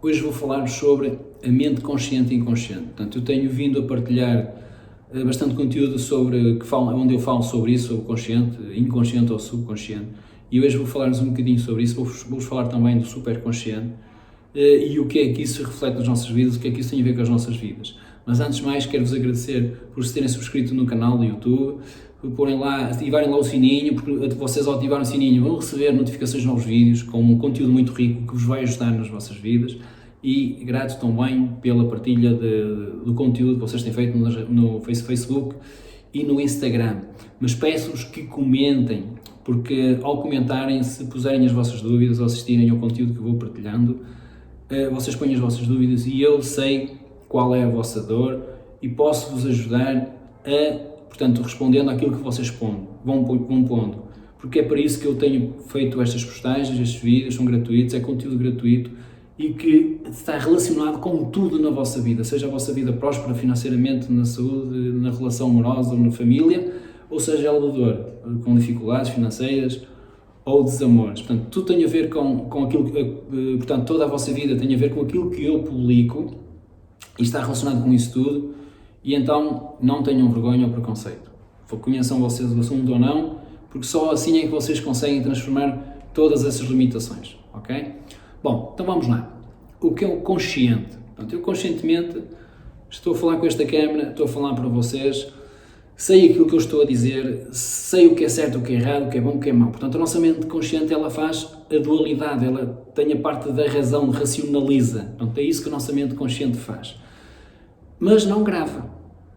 Hoje vou falar-vos sobre a mente consciente e inconsciente. Portanto, eu tenho vindo a partilhar bastante conteúdo onde eu falo sobre isso, sobre o consciente, inconsciente ou subconsciente, e hoje vou falar-vos um bocadinho sobre isso, vou-vos falar também do superconsciente e o que é que isso reflete nas nossas vidas, o que é que isso tem a ver com as nossas vidas. Mas antes de mais, quero-vos agradecer por se terem subscrito no canal do YouTube, por porem lá, ativarem lá o sininho, porque vocês ao ativarem o sininho vão receber notificações de novos vídeos com um conteúdo muito rico que vos vai ajudar nas vossas vidas. E grato também pela partilha do conteúdo que vocês têm feito no Facebook e no Instagram. Mas peço-vos que comentem, porque ao comentarem, se puserem as vossas dúvidas ou assistirem ao conteúdo que eu vou partilhando, vocês põem as vossas dúvidas e eu sei qual é a vossa dor e posso-vos ajudar portanto, respondendo àquilo que vocês vão pondo. Porque é para isso que eu tenho feito estas postagens, estes vídeos, são gratuitos, é conteúdo gratuito e que está relacionado com tudo na vossa vida, seja a vossa vida próspera financeiramente, na saúde, na relação amorosa ou na família, ou seja ela de dor, com dificuldades financeiras ou desamores. Portanto, tudo tem a ver com aquilo que, portanto, toda a vossa vida tem a ver com aquilo que eu publico e está relacionado com isso tudo, e então não tenham vergonha ou preconceito. Conheçam vocês o assunto ou não, porque só assim é que vocês conseguem transformar todas essas limitações, ok? Bom, então vamos lá. O que é o consciente? Portanto, eu conscientemente estou a falar com esta câmera, estou a falar para vocês, sei aquilo que eu estou a dizer, sei o que é certo, o que é errado, o que é bom, o que é mau. Portanto, a nossa mente consciente, ela faz a dualidade, ela tem a parte da razão, racionaliza. Portanto, é isso que a nossa mente consciente faz. Mas não grava.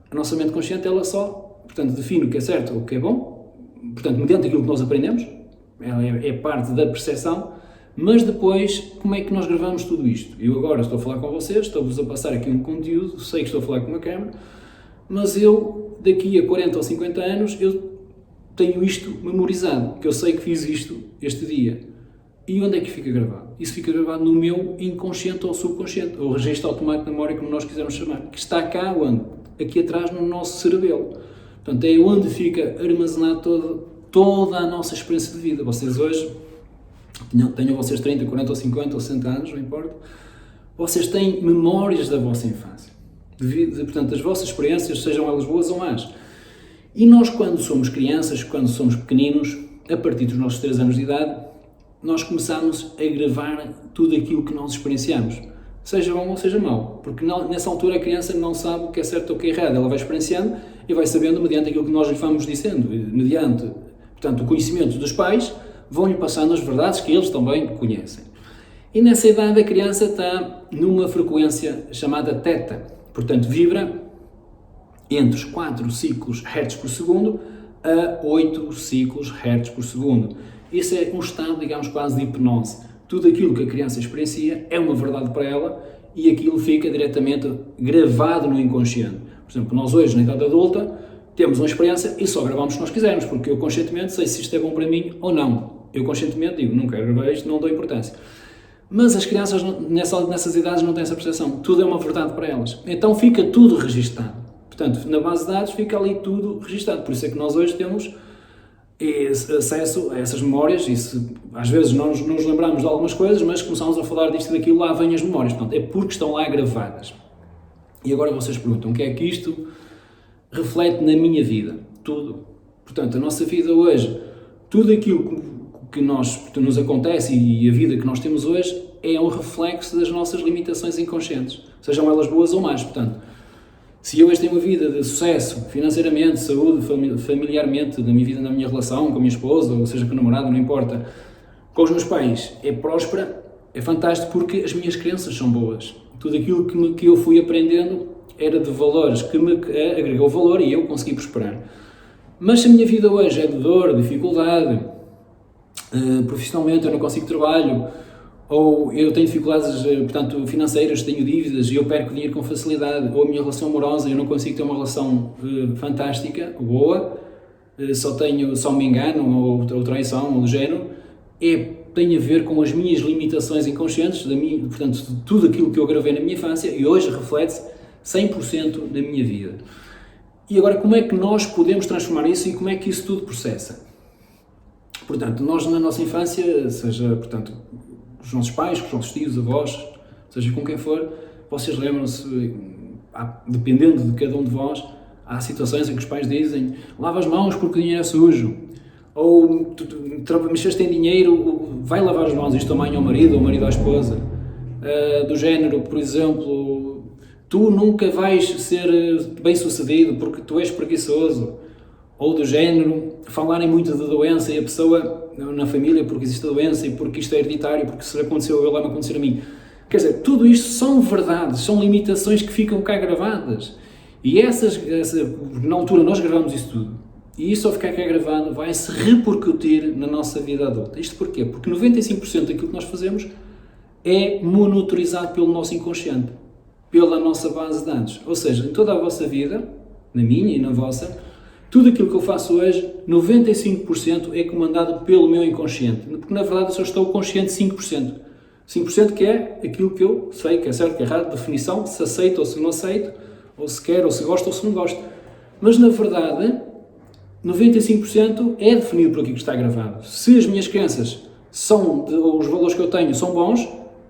A nossa mente consciente, ela só, portanto, define o que é certo, o que é bom, portanto, mediante aquilo que nós aprendemos, ela é parte da percepção, mas depois, como é que nós gravamos tudo isto? Eu agora estou a falar com vocês, estou-vos a passar aqui um conteúdo, sei que estou a falar com uma câmera, mas eu, daqui a 40 ou 50 anos, eu tenho isto memorizado, que eu sei que fiz isto este dia. E onde é que fica gravado? Isso fica gravado no meu inconsciente ou subconsciente, ou registro automático de memória, como nós quisermos chamar, que está cá onde? Aqui atrás no nosso cerebelo. Portanto, é onde fica armazenado toda a nossa experiência de vida. Vocês hoje, tenham vocês 30, 40 ou 50 ou 60 anos, não importa, vocês têm memórias da vossa infância. Portanto, as vossas experiências, sejam elas boas ou más. E nós, quando somos crianças, quando somos pequeninos, a partir dos nossos 3 anos de idade, nós começamos a gravar tudo aquilo que nós experienciamos, seja bom ou seja mau, porque nessa altura a criança não sabe o que é certo ou o que é errado, ela vai experienciando e vai sabendo mediante aquilo que nós lhe vamos dizendo, mediante, portanto, o conhecimento dos pais, vão-lhe passando as verdades que eles também conhecem. E nessa idade a criança está numa frequência chamada θ, portanto vibra entre os 4 ciclos Hz por segundo a 8 ciclos Hz por segundo. Isso é um estado, digamos, quase de hipnose. Tudo aquilo que a criança experiencia é uma verdade para ela e aquilo fica diretamente gravado no inconsciente. Por exemplo, nós hoje, na idade adulta, temos uma experiência e só gravamos se nós quisermos, porque eu conscientemente sei se isto é bom para mim ou não. Eu conscientemente digo, não quero gravar isto, não dou importância. Mas as crianças nessas idades não têm essa percepção. Tudo é uma verdade para elas. Então fica tudo registado. Portanto, na base de dados fica ali tudo registado. Por isso é que nós hoje temos acesso a essas memórias e às vezes não nos lembramos de algumas coisas, mas começamos a falar disto e daquilo, lá vêm as memórias. Portanto, é porque estão lá gravadas. E agora vocês perguntam, o que é que isto reflete na minha vida? Tudo. Portanto, a nossa vida hoje, tudo aquilo que nos acontece e a vida que nós temos hoje é um reflexo das nossas limitações inconscientes, sejam elas boas ou más. Portanto, se eu hoje tenho uma vida de sucesso, financeiramente, saúde, familiarmente, na minha vida, na minha relação com a minha esposa, ou seja, com o namorado, não importa, com os meus pais, é próspera, é fantástico porque as minhas crenças são boas. Tudo aquilo que eu fui aprendendo era de valores que me agregou valor e eu consegui prosperar. Mas se a minha vida hoje é de dor, dificuldade, profissionalmente eu não consigo trabalho, ou eu tenho dificuldades, portanto, financeiras, tenho dívidas e eu perco dinheiro com facilidade, ou a minha relação amorosa, eu não consigo ter uma relação fantástica, boa, só me engano, ou traição, ou do género, tem a ver com as minhas limitações inconscientes, portanto, de tudo aquilo que eu gravei na minha infância e hoje reflete-se 100% na minha vida. E agora, como é que nós podemos transformar isso e como é que isso tudo processa? Portanto, nós na nossa infância, seja, portanto, os nossos pais, os nossos tios, avós, seja com quem for, vocês lembram-se, dependendo de cada um de vós, há situações em que os pais dizem: lava as mãos porque o dinheiro é sujo, ou mexeste em dinheiro, vai lavar as mãos, isto a mãe ao marido, ou o marido à esposa, do género, por exemplo, tu nunca vais ser bem sucedido porque tu és preguiçoso, ou do género, falarem muito de doença e a pessoa na família, porque existe a doença e porque isto é hereditário, porque se aconteceu eu, vai-me acontecer a mim. Quer dizer, tudo isto são verdades, são limitações que ficam cá gravadas. E na altura nós gravamos isso tudo. E isso ao ficar cá gravado vai se repercutir na nossa vida adulta. Isto porquê? Porque 95% daquilo que nós fazemos é monitorizado pelo nosso inconsciente, pela nossa base de dados. Ou seja, em toda a vossa vida, na minha e na vossa, tudo aquilo que eu faço hoje, 95% é comandado pelo meu inconsciente. Porque na verdade eu só estou consciente 5%. 5% que é aquilo que eu sei que é certo, que é errado, definição, se aceito ou se não aceito, ou se quero, ou se gosto, ou se não gosto. Mas na verdade, 95% é definido por aquilo que está gravado. Se as minhas crenças ou os valores que eu tenho são bons,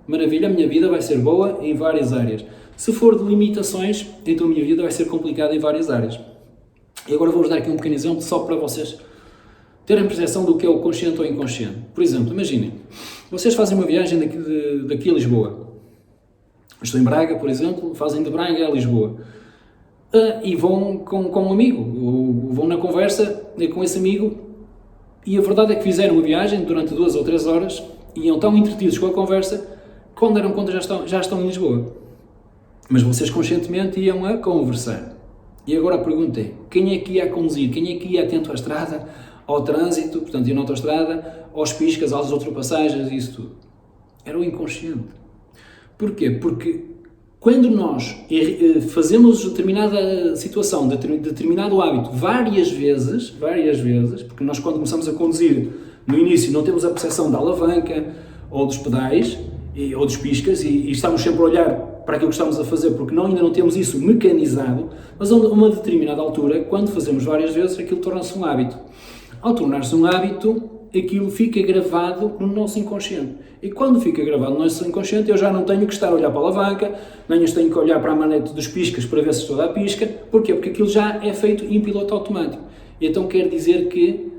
maravilha, a minha vida vai ser boa em várias áreas. Se for de limitações, então a minha vida vai ser complicada em várias áreas. E agora vou-vos dar aqui um pequeno exemplo só para vocês terem percepção do que é o consciente ou inconsciente. Por exemplo, imaginem, vocês fazem uma viagem daqui a Lisboa. Estou em Braga, por exemplo, fazem de Braga a Lisboa. E vão com um amigo, ou vão na conversa com esse amigo, e a verdade é que fizeram uma viagem durante 2 ou 3 horas, e iam tão entretidos com a conversa, quando deram conta já estão em Lisboa. Mas vocês conscientemente iam a conversar. E agora a pergunta é, quem é que ia a conduzir? Quem é que ia atento à estrada, ao trânsito, portanto ia na autoestrada, aos piscas, às ultrapassagens e isso tudo? Era o inconsciente. Porquê? Porque quando nós fazemos determinada situação, determinado hábito várias vezes, porque nós quando começamos a conduzir, no início não temos a percepção da alavanca, ou dos pedais, ou dos piscas, e estamos sempre a olhar para aquilo que estamos a fazer, porque ainda não temos isso mecanizado, mas a uma determinada altura, quando fazemos várias vezes, aquilo torna-se um hábito. Ao tornar-se um hábito, aquilo fica gravado no nosso inconsciente. E quando fica gravado no nosso inconsciente, eu já não tenho que estar a olhar para a alavanca, nem tenho que olhar para a manete dos piscas para ver se estou a dar pisca. Porquê? Porque aquilo já é feito em piloto automático. E então quer dizer que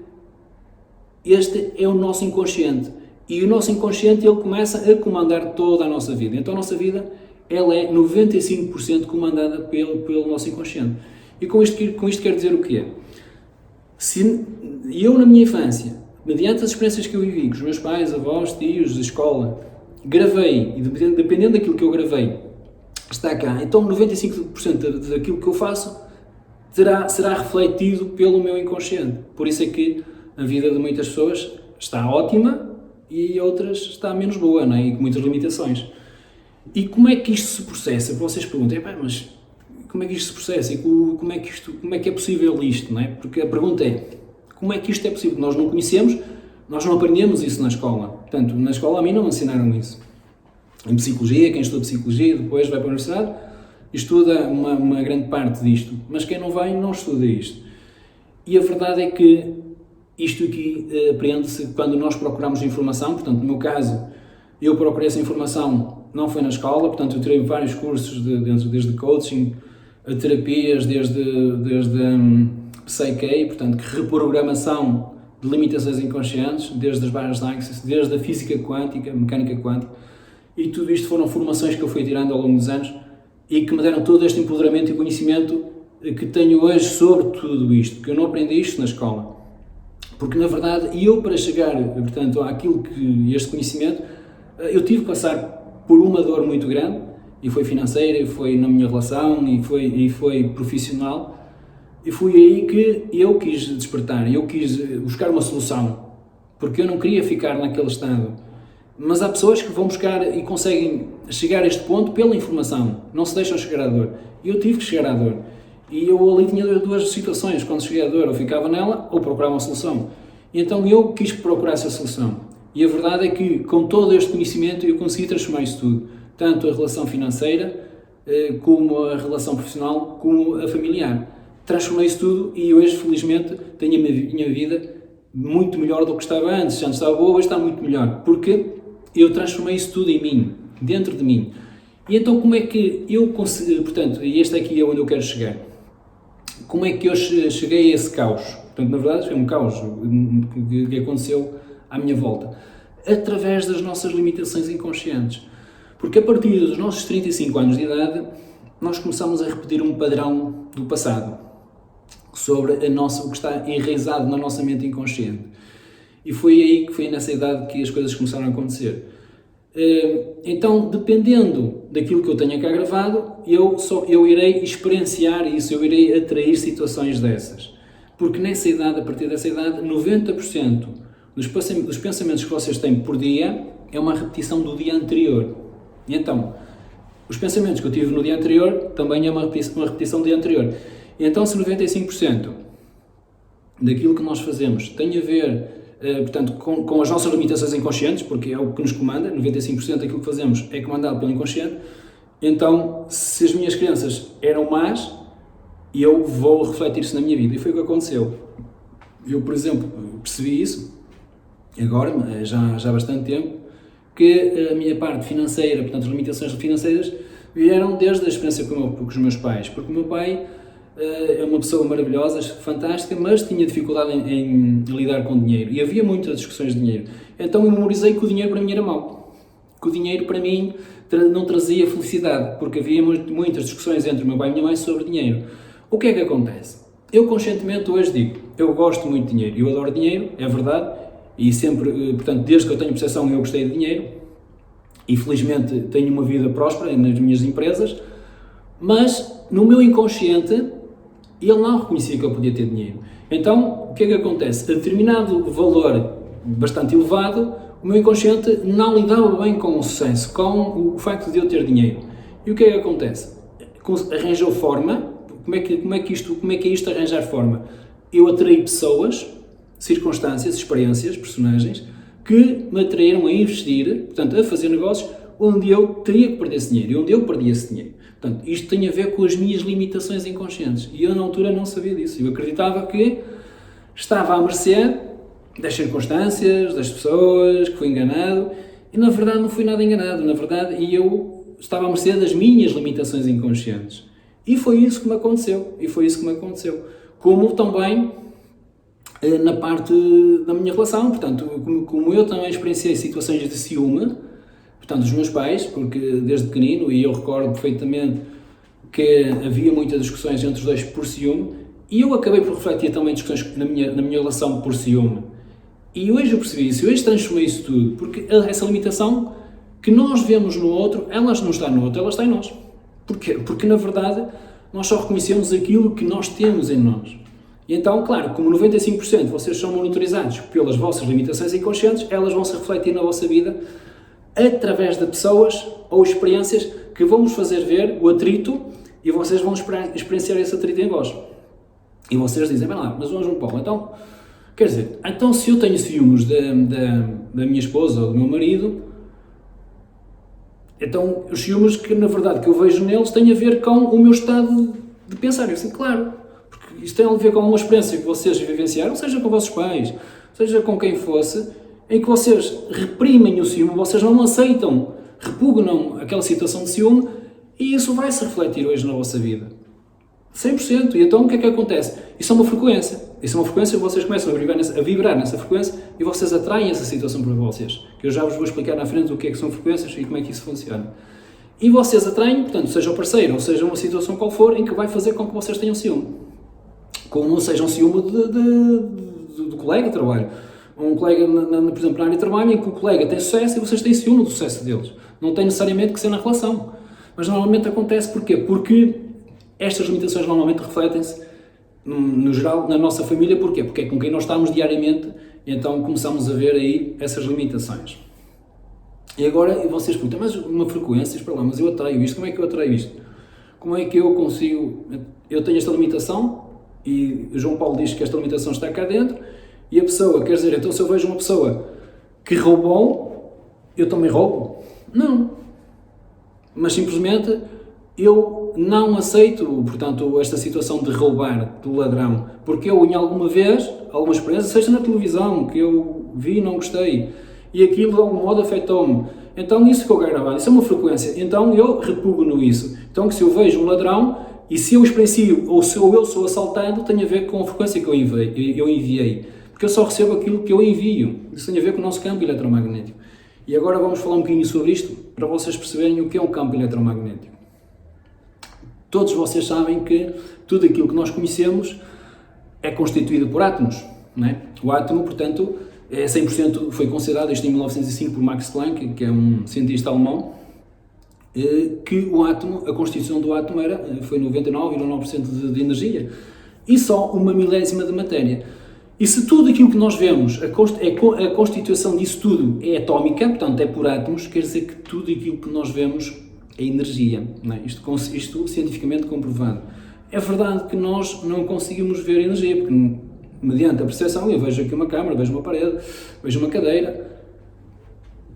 este é o nosso inconsciente. E o nosso inconsciente, ele começa a comandar toda a nossa vida. Então a nossa vida, ela é 95% comandada pelo nosso inconsciente. E com isto quero dizer o quê? Se eu, na minha infância, mediante as experiências que eu vivi com os meus pais, avós, tios, da escola, gravei, e dependendo daquilo que eu gravei, está cá, então 95% daquilo que eu faço será refletido pelo meu inconsciente. Por isso é que a vida de muitas pessoas está ótima e outras está menos boa, não é? E com muitas limitações. E como é que isto se processa? Vocês perguntam, mas como é que isto se processa? E como é que é possível isto, não é? Porque a pergunta é, como é que isto é possível? Nós não conhecemos, nós não aprendemos isso na escola. Portanto, na escola a mim não me ensinaram isso. Em psicologia, quem estuda psicologia depois vai para a universidade, estuda uma grande parte disto. Mas quem não vai, não estuda isto. E a verdade é que isto aqui aprende-se quando nós procuramos informação. Portanto, no meu caso, eu procurei essa informação, não foi na escola, portanto eu tirei vários cursos desde coaching, a terapias, desde Psyche, portanto, reprogramação de limitações inconscientes, desde as barras de Access, desde a física quântica, mecânica quântica, e tudo isto foram formações que eu fui tirando ao longo dos anos e que me deram todo este empoderamento e conhecimento que tenho hoje sobre tudo isto, porque eu não aprendi isto na escola. Porque, na verdade, eu para chegar, portanto, àquilo que este conhecimento, eu tive que passar por uma dor muito grande, e foi financeira, e foi na minha relação, e foi profissional, e foi aí que eu quis despertar, eu quis buscar uma solução, porque eu não queria ficar naquele estado. Mas há pessoas que vão buscar e conseguem chegar a este ponto pela informação, não se deixam chegar à dor. Eu tive que chegar à dor. E eu ali tinha 2 situações, quando cheguei à dor, ou ficava nela, ou procurava uma solução. E então eu quis procurar essa solução. E a verdade é que, com todo este conhecimento, eu consegui transformar isso tudo. Tanto a relação financeira, como a relação profissional, como a familiar. Transformei isso tudo e hoje, felizmente, tenho a minha vida muito melhor do que estava antes. Antes estava boa, hoje está muito melhor. Porque eu transformei isso tudo em mim, dentro de mim. E então como é que eu consegui, portanto, e este aqui é onde eu quero chegar, como é que eu cheguei a esse caos? Portanto, na verdade foi um caos que aconteceu à minha volta, através das nossas limitações inconscientes. Porque a partir dos nossos 35 anos de idade, nós começamos a repetir um padrão do passado, sobre o que está enraizado na nossa mente inconsciente. E foi nessa idade que as coisas começaram a acontecer. Então, dependendo daquilo que eu tenha cá gravado, eu irei experienciar isso, eu irei atrair situações dessas. Porque nessa idade, a partir dessa idade, 90% dos pensamentos que vocês têm por dia é uma repetição do dia anterior. E então, os pensamentos que eu tive no dia anterior também é uma repetição do dia anterior. E então, se 95% daquilo que nós fazemos tem a ver, portanto, com as nossas limitações inconscientes, porque é o que nos comanda, 95% daquilo que fazemos é comandado pelo inconsciente, então, se as minhas crenças eram más, eu vou refletir isso na minha vida. E foi o que aconteceu. Eu, por exemplo, percebi isso, agora, já há bastante tempo, que a minha parte financeira, portanto, as limitações financeiras, vieram desde a experiência com os meus pais, porque o meu pai é uma pessoa maravilhosa, fantástica, mas tinha dificuldade em lidar com dinheiro, e havia muitas discussões de dinheiro. Então eu memorizei que o dinheiro para mim era mau, que o dinheiro para mim não trazia felicidade, porque havia muitas discussões entre o meu pai e a minha mãe sobre dinheiro. O que é que acontece? Eu conscientemente hoje digo, eu gosto muito de dinheiro, eu adoro dinheiro, é verdade, e sempre, portanto, desde que eu tenho percepção eu gostei de dinheiro, e felizmente tenho uma vida próspera nas minhas empresas, mas no meu inconsciente ele não reconhecia que eu podia ter dinheiro. Então, o que é que acontece? A determinado valor bastante elevado, o meu inconsciente não lidava bem com o sucesso, com o facto de eu ter dinheiro. E o que é que acontece? Arranjou forma. Como é que é isto arranjar forma? Eu atraí pessoas, circunstâncias, experiências, personagens, que me atraíram a investir, portanto, a fazer negócios onde eu teria que perder esse dinheiro e onde eu perdi esse dinheiro. Portanto, isto tem a ver com as minhas limitações inconscientes. E eu, na altura, não sabia disso. Eu acreditava que estava à mercê das circunstâncias, das pessoas, que fui enganado. E, na verdade, não fui nada enganado. Na verdade, eu estava à mercê das minhas limitações inconscientes. E foi isso que me aconteceu. Como também na parte da minha relação. Portanto, como eu também experienciei situações de ciúme, portanto, dos meus pais, porque desde pequenino, e eu recordo perfeitamente que havia muitas discussões entre os dois por ciúme, e eu acabei por refletir também discussões na minha relação por ciúme. E hoje eu percebi isso, hoje transformei isso tudo, porque essa limitação que nós vemos no outro, ela não está no outro, ela está em nós. Porquê? Porque, na verdade, nós só reconhecemos aquilo que nós temos em nós. E então, claro, como 95% vocês são monitorizados pelas vossas limitações inconscientes, elas vão se refletir na vossa vida através de pessoas ou experiências que vão vos fazer ver o atrito e vocês vão experienciar esse atrito em vós. E vocês dizem, bem lá, mas João Paulo, então, quer dizer, então se eu tenho ciúmes da minha esposa ou do meu marido, então os ciúmes que na verdade que eu vejo neles têm a ver com o meu estado de pensar. Eu assim, claro, porque isto tem a ver com uma experiência que vocês vivenciaram, seja com vossos pais, seja com quem fosse, em que vocês reprimem o ciúme, vocês não aceitam, repugnam aquela situação de ciúme, e isso vai se refletir hoje na vossa vida. 100%. E então o que é que acontece? Isso é uma frequência. Isso é uma frequência que vocês começam a vibrar nessa frequência e vocês atraem essa situação para vocês. Que eu já vos vou explicar na frente o que é que são frequências e como é que isso funciona. E vocês atraem, portanto, seja o parceiro ou seja uma situação qual for, em que vai fazer com que vocês tenham ciúme. Como seja um ciúme do colega de trabalho. Um colega, por exemplo, na área de trabalho, em que o colega tem sucesso e vocês têm ciúme do sucesso deles. Não tem necessariamente que ser na relação. Mas normalmente acontece porquê? Porque estas limitações normalmente refletem-se, no geral, na nossa família. Porquê? Porque é com quem nós estamos diariamente, e então começamos a ver aí essas limitações. E agora vocês perguntam, mas uma frequência, espera lá, mas eu atraio isto, como é que eu atraio isto? Como é que eu consigo, eu tenho esta limitação, e o João Paulo diz que esta limitação está cá dentro, e a pessoa, quer dizer, então se eu vejo uma pessoa que roubou, eu também roubo? Não. Mas simplesmente eu não aceito, portanto, esta situação de roubar, do ladrão, porque eu, em alguma vez, alguma experiência, seja na televisão, que eu vi e não gostei, e aquilo de algum modo afetou-me, então isso ficou gravado, isso é uma frequência, então eu repugno isso. Então, que se eu vejo um ladrão e se eu experiencio ou se eu sou assaltado, tem a ver com a frequência que eu enviei. Porque eu só recebo aquilo que eu envio. Isso tem a ver com o nosso campo eletromagnético. E agora vamos falar um bocadinho sobre isto, para vocês perceberem o que é um campo eletromagnético. Todos vocês sabem que tudo aquilo que nós conhecemos é constituído por átomos, não é? O átomo, portanto, é 100%, foi considerado, isto em 1905 por Max Planck, que é um cientista alemão, que o átomo, a constituição do átomo foi 99,9% de energia e só uma milésima de matéria. E se tudo aquilo que nós vemos, a constituição disso tudo é atómica, portanto é por átomos, quer dizer que tudo aquilo que nós vemos é energia, não é? Isto cientificamente comprovado. É verdade que nós não conseguimos ver energia, porque mediante a percepção eu vejo aqui uma câmara, vejo uma parede, vejo uma cadeira,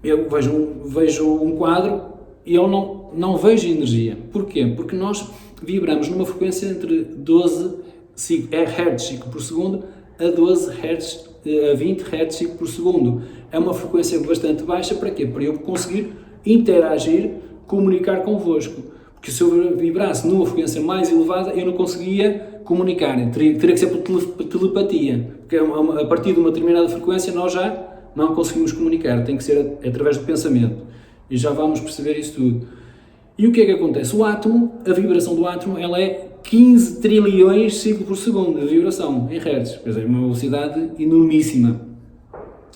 eu vejo um quadro e eu não vejo energia. Porquê? Porque nós vibramos numa frequência entre 12 Hz por segundo a 12 Hz, a 20 Hz por segundo. É uma frequência bastante baixa, para quê? Para eu conseguir interagir, comunicar convosco. Porque se eu vibrasse numa frequência mais elevada, eu não conseguia comunicar. Teria que ser por telepatia. Porque a partir de uma determinada frequência nós já não conseguimos comunicar. Tem que ser através do pensamento. E já vamos perceber isso tudo. E o que é que acontece? O átomo, a vibração do átomo, ela é 15 trilhões de ciclos por segundo de vibração em Hertz. Quer dizer, uma velocidade enormíssima.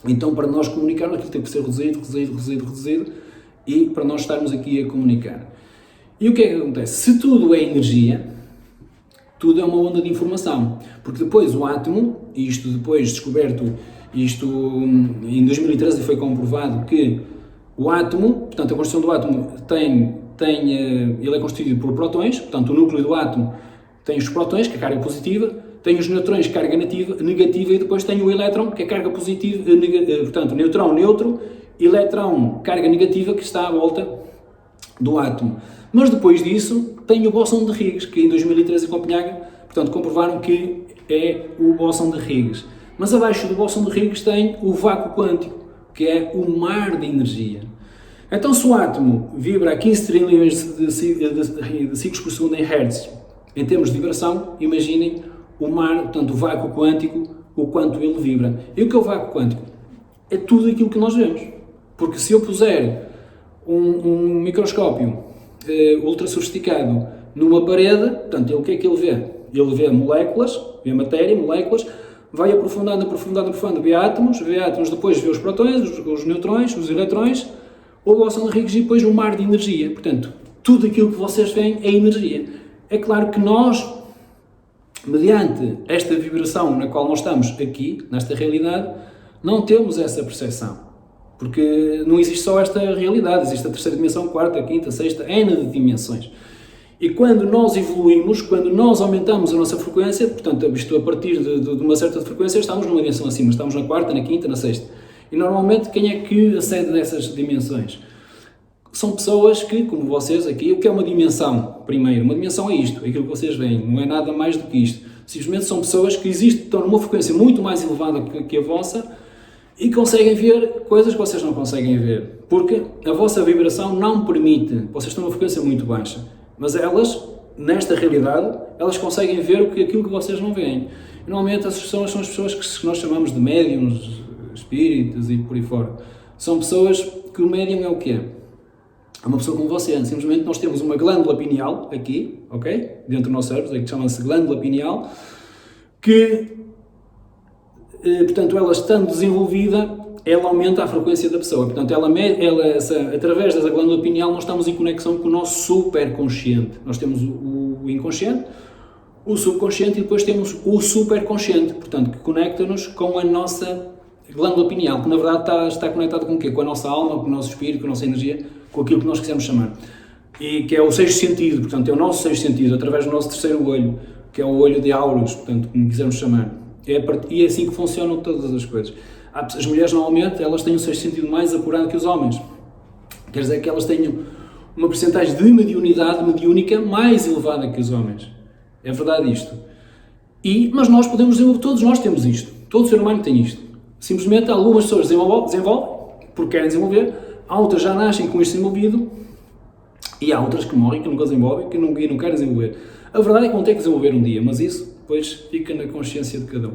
Então, para nós comunicarmos, aquilo tem que ser reduzido, e para nós estarmos aqui a comunicar. E o que é que acontece? Se tudo é energia, tudo é uma onda de informação. Porque depois o átomo, e isto depois descoberto, isto em 2013 foi comprovado que o átomo, portanto a construção do átomo ele é constituído por protões, portanto o núcleo do átomo tem os protões, que é a carga positiva, tem os neutrões, carga negativa, e depois tem o elétron, que é carga positiva, portanto neutrão, neutro, elétron, carga negativa, que está à volta do átomo. Mas depois disso tem o bóson de Higgs, que em 2013 em Copenhague, portanto, comprovaram que é o bóson de Higgs. Mas abaixo do bóson de Higgs tem o vácuo quântico, que é o mar de energia. Então, se o átomo vibra a 15 trilhões de ciclos por segundo em Hertz, em termos de vibração, imaginem o mar, portanto, o vácuo quântico, o quanto ele vibra. E o que é o vácuo quântico? É tudo aquilo que nós vemos. Porque se eu puser um microscópio ultra sofisticado numa parede, portanto, o que é que ele vê? Ele vê moléculas, vê matéria, moléculas, vai aprofundando, vê átomos, depois vê os protões, os neutrões, os eletrões, o bóson de Higgs e depois o mar de energia. Portanto, tudo aquilo que vocês veem é energia. É claro que nós, mediante esta vibração na qual nós estamos aqui, nesta realidade, não temos essa percepção. Porque não existe só esta realidade, existe a terceira dimensão, quarta, quinta, sexta, N de dimensões. E quando nós evoluímos, quando nós aumentamos a nossa frequência, portanto, isto a partir de uma certa frequência, estamos numa dimensão acima, estamos na quarta, na quinta, na sexta. E normalmente, quem é que acede dessas dimensões? São pessoas que, como vocês aqui, o que é uma dimensão? Primeiro, uma dimensão é isto, é aquilo que vocês veem, não é nada mais do que isto. Simplesmente são pessoas que estão numa frequência muito mais elevada que a vossa, e conseguem ver coisas que vocês não conseguem ver, porque a vossa vibração não permite, vocês estão numa frequência muito baixa, mas elas, nesta realidade, elas conseguem ver aquilo que vocês não veem. E, normalmente essas pessoas são as pessoas que nós chamamos de médiums, espíritos e por aí fora. São pessoas que o médium é o quê? É uma pessoa como você, simplesmente nós temos uma glândula pineal aqui, ok? Dentro do nosso cérebro, que chama-se glândula pineal, que portanto, ela estando desenvolvida, ela aumenta a frequência da pessoa. Portanto, através dessa glândula pineal, nós estamos em conexão com o nosso superconsciente. Nós temos o inconsciente, o subconsciente e depois temos o superconsciente, portanto, que conecta-nos com a nossa glândula pineal, que na verdade está conectado com o quê? Com a nossa alma, com o nosso espírito, com a nossa energia, com aquilo que nós quisermos chamar. E que é o sexto sentido, portanto, é o nosso sexto sentido, através do nosso terceiro olho, que é o olho de Auros, portanto, como quisermos chamar. E é assim que funcionam todas as coisas. As mulheres, normalmente, elas têm um sexto sentido mais apurado que os homens. Quer dizer que elas têm uma percentagem de mediúnica mais elevada que os homens. É verdade isto. Mas nós podemos desenvolver, todos nós temos isto. Todo ser humano tem isto. Simplesmente algumas pessoas desenvolvem porque querem desenvolver, há outras que já nascem com isto desenvolvido e há outras que morrem, que nunca desenvolvem, que não querem desenvolver. A verdade é que vão ter que desenvolver um dia, mas isso depois fica na consciência de cada um.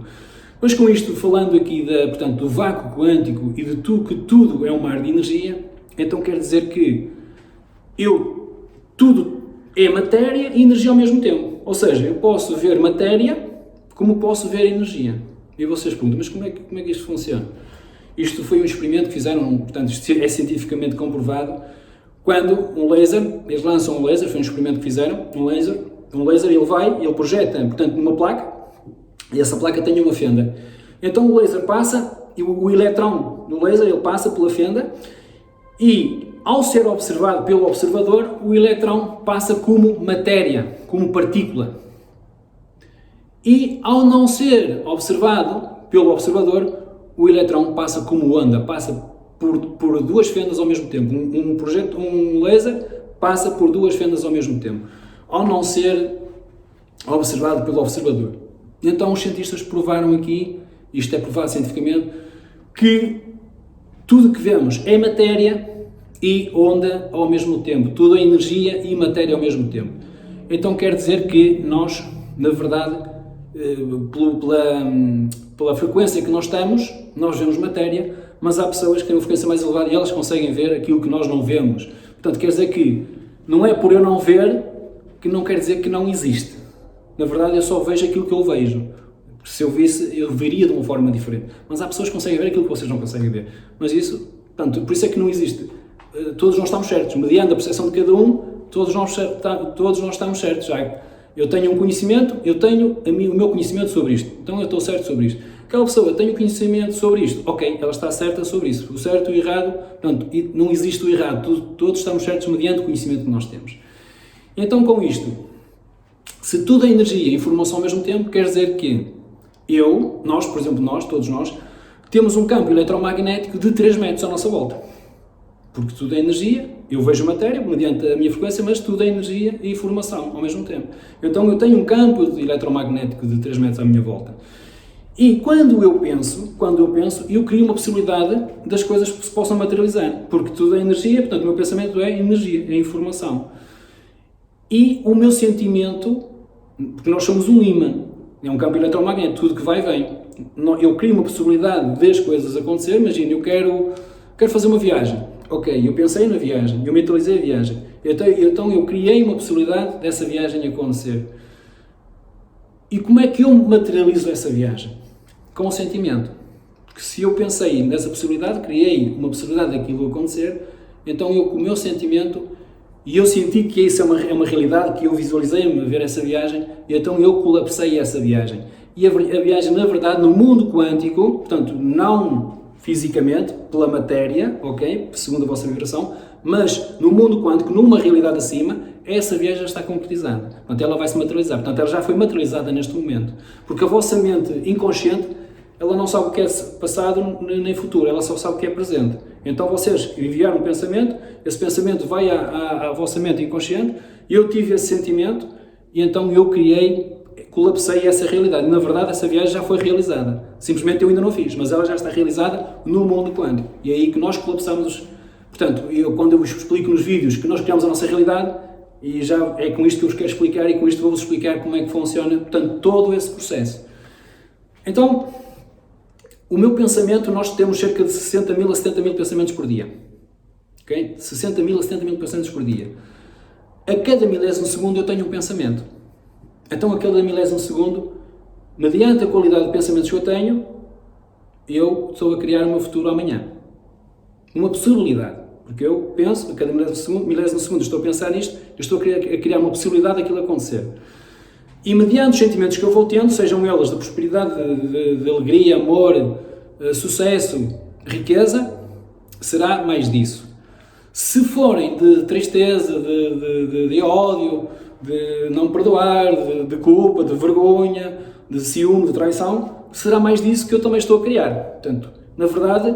Mas com isto, falando aqui portanto, do vácuo quântico e de que tudo é um mar de energia, então quer dizer que tudo é matéria e energia ao mesmo tempo. Ou seja, eu posso ver matéria como posso ver energia. E vocês perguntam, mas como é que isto funciona? Isto foi um experimento que fizeram, portanto, isto é cientificamente comprovado, quando eles lançam um laser, foi um experimento que fizeram, um laser ele projeta, portanto, numa placa, e essa placa tem uma fenda. Então o laser passa, e o eletrão do laser ele passa pela fenda, e ao ser observado pelo observador, o eletrão passa como matéria, como partícula. E ao não ser observado pelo observador, o eletrão passa como onda, passa por duas fendas ao mesmo tempo. Um laser passa por duas fendas ao mesmo tempo, ao não ser observado pelo observador. Então os cientistas provaram aqui, isto é provado cientificamente, que tudo que vemos é matéria e onda ao mesmo tempo. Tudo é energia e matéria ao mesmo tempo. Então quer dizer que nós, na verdade, pela frequência que nós estamos, nós vemos matéria, mas há pessoas que têm uma frequência mais elevada e elas conseguem ver aquilo que nós não vemos. Portanto, quer dizer que não é por eu não ver que não quer dizer que não existe. Na verdade, eu só vejo aquilo que eu vejo. Se eu visse, eu veria de uma forma diferente. Mas há pessoas que conseguem ver aquilo que vocês não conseguem ver. Mas isso, portanto, por isso é que não existe. Todos nós estamos certos. Mediante a percepção de cada um, todos nós estamos certos. Já. Eu tenho um conhecimento, eu tenho o meu conhecimento sobre isto. Então eu estou certo sobre isto. Aquela pessoa tem conhecimento sobre isto. Ok, ela está certa sobre isso. O certo e o errado, portanto, não existe o errado. Todos estamos certos mediante o conhecimento que nós temos. Então, com isto, se tudo é energia e informação ao mesmo tempo, quer dizer que todos nós, temos um campo eletromagnético de 3 metros à nossa volta. Porque tudo é energia, eu vejo matéria, mediante a minha frequência, mas tudo é energia e informação ao mesmo tempo. Então eu tenho um campo eletromagnético de 3 metros à minha volta. E quando eu penso, eu crio uma possibilidade das coisas que se possam materializar. Porque tudo é energia, portanto o meu pensamento é energia, é informação. E o meu sentimento, porque nós somos um ímã, é um campo eletromagnético, tudo que vai e vem. Eu crio uma possibilidade das coisas acontecer, imagina, eu quero fazer uma viagem. Ok, eu pensei na viagem, eu mentalizei a viagem. Então eu criei uma possibilidade dessa viagem acontecer. E como é que eu materializo essa viagem? Com o sentimento. Porque se eu pensei nessa possibilidade, criei uma possibilidade daquilo acontecer, então eu com o meu sentimento, e eu senti que isso é uma realidade, que eu visualizei-me a ver essa viagem, e então eu colapsei essa viagem. E a viagem, na verdade, no mundo quântico, portanto, não fisicamente, pela matéria, ok? Segundo a vossa vibração, mas no mundo quântico, numa realidade acima, essa viagem já está concretizada. Portanto, ela vai se materializar. Portanto, ela já foi materializada neste momento. Porque a vossa mente inconsciente, ela não sabe o que é passado nem futuro, ela só sabe o que é presente. Então, vocês enviaram um pensamento, esse pensamento vai à vossa mente inconsciente, eu tive esse sentimento, e então eu colapsei essa realidade. Na verdade, essa viagem já foi realizada. Simplesmente eu ainda não fiz, mas ela já está realizada no mundo quântico. E é aí que nós colapsamos. Portanto, quando eu vos explico nos vídeos que nós criamos a nossa realidade, e já é com isto que eu vos quero explicar, e com isto vou-vos explicar como é que funciona, portanto, todo esse processo. Então, o meu pensamento, nós temos cerca de 60 mil a 70 mil pensamentos por dia. Ok? 60 mil a 70 mil pensamentos por dia. A cada milésimo segundo eu tenho um pensamento. Então, a cada milésimo segundo, mediante a qualidade de pensamentos que eu tenho, eu estou a criar o meu futuro amanhã. Uma possibilidade. Porque eu penso, a cada milésimo segundo estou a pensar nisto, eu estou a criar uma possibilidade daquilo acontecer. E mediante os sentimentos que eu vou tendo, sejam elas de prosperidade, de alegria, amor, sucesso, riqueza, será mais disso. Se forem de tristeza, de ódio, de não perdoar, de culpa, de vergonha, de ciúme, de traição, será mais disso que eu também estou a criar. Portanto, na verdade,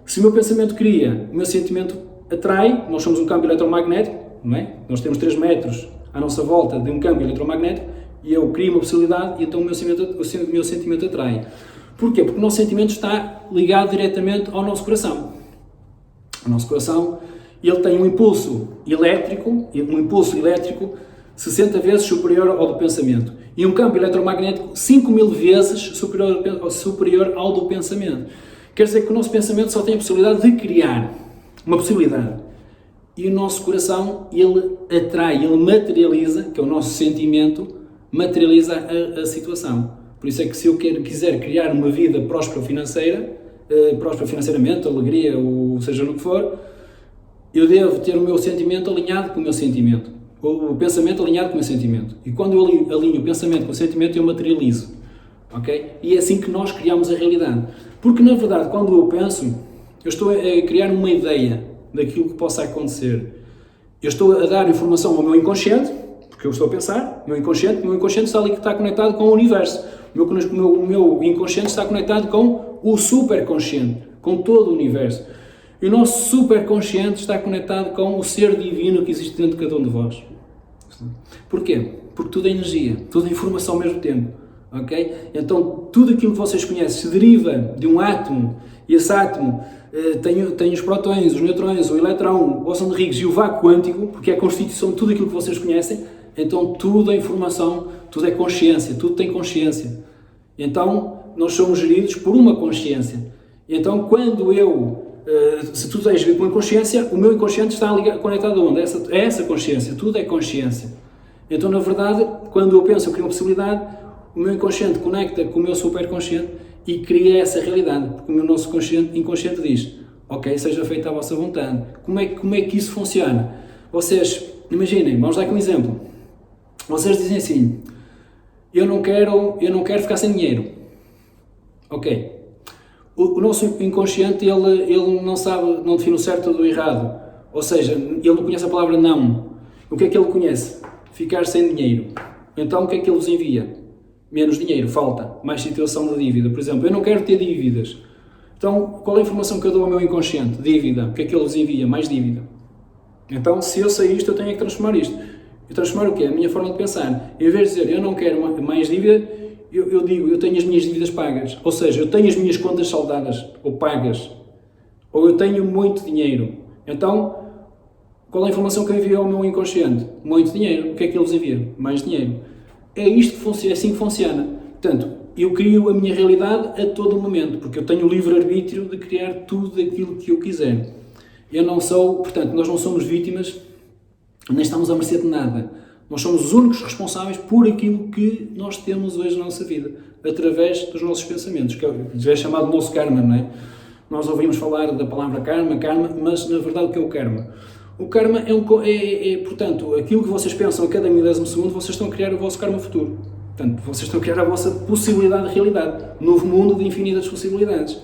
se o meu pensamento cria, o meu sentimento atrai, nós somos um campo eletromagnético, não é? Nós temos 3 metros à nossa volta de um campo eletromagnético, e eu crio uma possibilidade, e então o meu sentimento atrai. Porquê? Porque o nosso sentimento está ligado diretamente ao nosso coração. O nosso coração, ele tem um impulso elétrico 60 vezes superior ao do pensamento e um campo eletromagnético 5.000 vezes superior ao do pensamento. Quer dizer que o nosso pensamento só tem a possibilidade de criar uma possibilidade. E o nosso coração, ele atrai, ele materializa, que é o nosso sentimento, materializa a situação. Por isso é que se eu quiser criar uma vida próspera financeiramente, alegria, ou seja no que for, eu devo ter o meu sentimento alinhado com o meu sentimento. O pensamento alinhado com o meu sentimento. E quando eu alinho o pensamento com o sentimento, eu materializo. Ok? E é assim que nós criamos a realidade. Porque, na verdade, quando eu penso, eu estou a criar uma ideia daquilo que possa acontecer. Eu estou a dar informação ao meu inconsciente, porque eu estou a pensar, o meu inconsciente está conectado com o universo. O meu inconsciente está conectado com o superconsciente, com todo o universo. E o nosso superconsciente está conectado com o ser divino que existe dentro de cada um de vós. Porquê? Porque tudo é energia, tudo é informação ao mesmo tempo. Okay? Então, tudo aquilo que vocês conhecem se deriva de um átomo, e esse átomo tem os prótons, os neutrões, o eletrão, o bóson de Higgs e o vácuo quântico, porque é a constituição de tudo aquilo que vocês conhecem. Então, tudo é informação, tudo é consciência, tudo tem consciência. Então, nós somos geridos por uma consciência. Então, quando se tudo é gerido por uma consciência, o meu inconsciente está conectado a onde? É essa consciência, tudo é consciência. Então, na verdade, quando eu penso, eu crio uma possibilidade, o meu inconsciente conecta com o meu superconsciente e cria essa realidade, porque o meu nosso inconsciente diz, ok, seja feita a vossa vontade. Como é que isso funciona? Vocês, imaginem, vamos dar aqui um exemplo. Vocês dizem assim, eu não quero ficar sem dinheiro. Ok. O nosso inconsciente, ele não sabe, não define o certo do errado. Ou seja, ele não conhece a palavra não. O que é que ele conhece? Ficar sem dinheiro. Então, o que é que ele vos envia? Menos dinheiro, falta, mais situação de dívida. Por exemplo, eu não quero ter dívidas. Então, qual é a informação que eu dou ao meu inconsciente? Dívida. O que é que ele vos envia? Mais dívida. Então, se eu sei isto, eu tenho que transformar isto. E transformar o quê? A minha forma de pensar. Em vez de dizer, eu não quero mais dívida, eu digo, eu tenho as minhas dívidas pagas. Ou seja, eu tenho as minhas contas saldadas, ou pagas. Ou eu tenho muito dinheiro. Então, qual é a informação que eu envio ao meu inconsciente? Muito dinheiro. O que é que ele vos envia? Mais dinheiro. É isto que funciona, é assim que funciona. Portanto, eu crio a minha realidade a todo momento, porque eu tenho o livre-arbítrio de criar tudo aquilo que eu quiser. Portanto, nós não somos vítimas, nem estamos à mercê de nada. Nós somos os únicos responsáveis por aquilo que nós temos hoje na nossa vida, através dos nossos pensamentos, que é chamado nosso karma, não é? Nós ouvimos falar da palavra karma, mas na verdade o que é o karma? O karma portanto, aquilo que vocês pensam a cada milésimo segundo, vocês estão a criar o vosso karma futuro. Portanto, vocês estão a criar a vossa possibilidade de realidade. Novo mundo de infinitas possibilidades.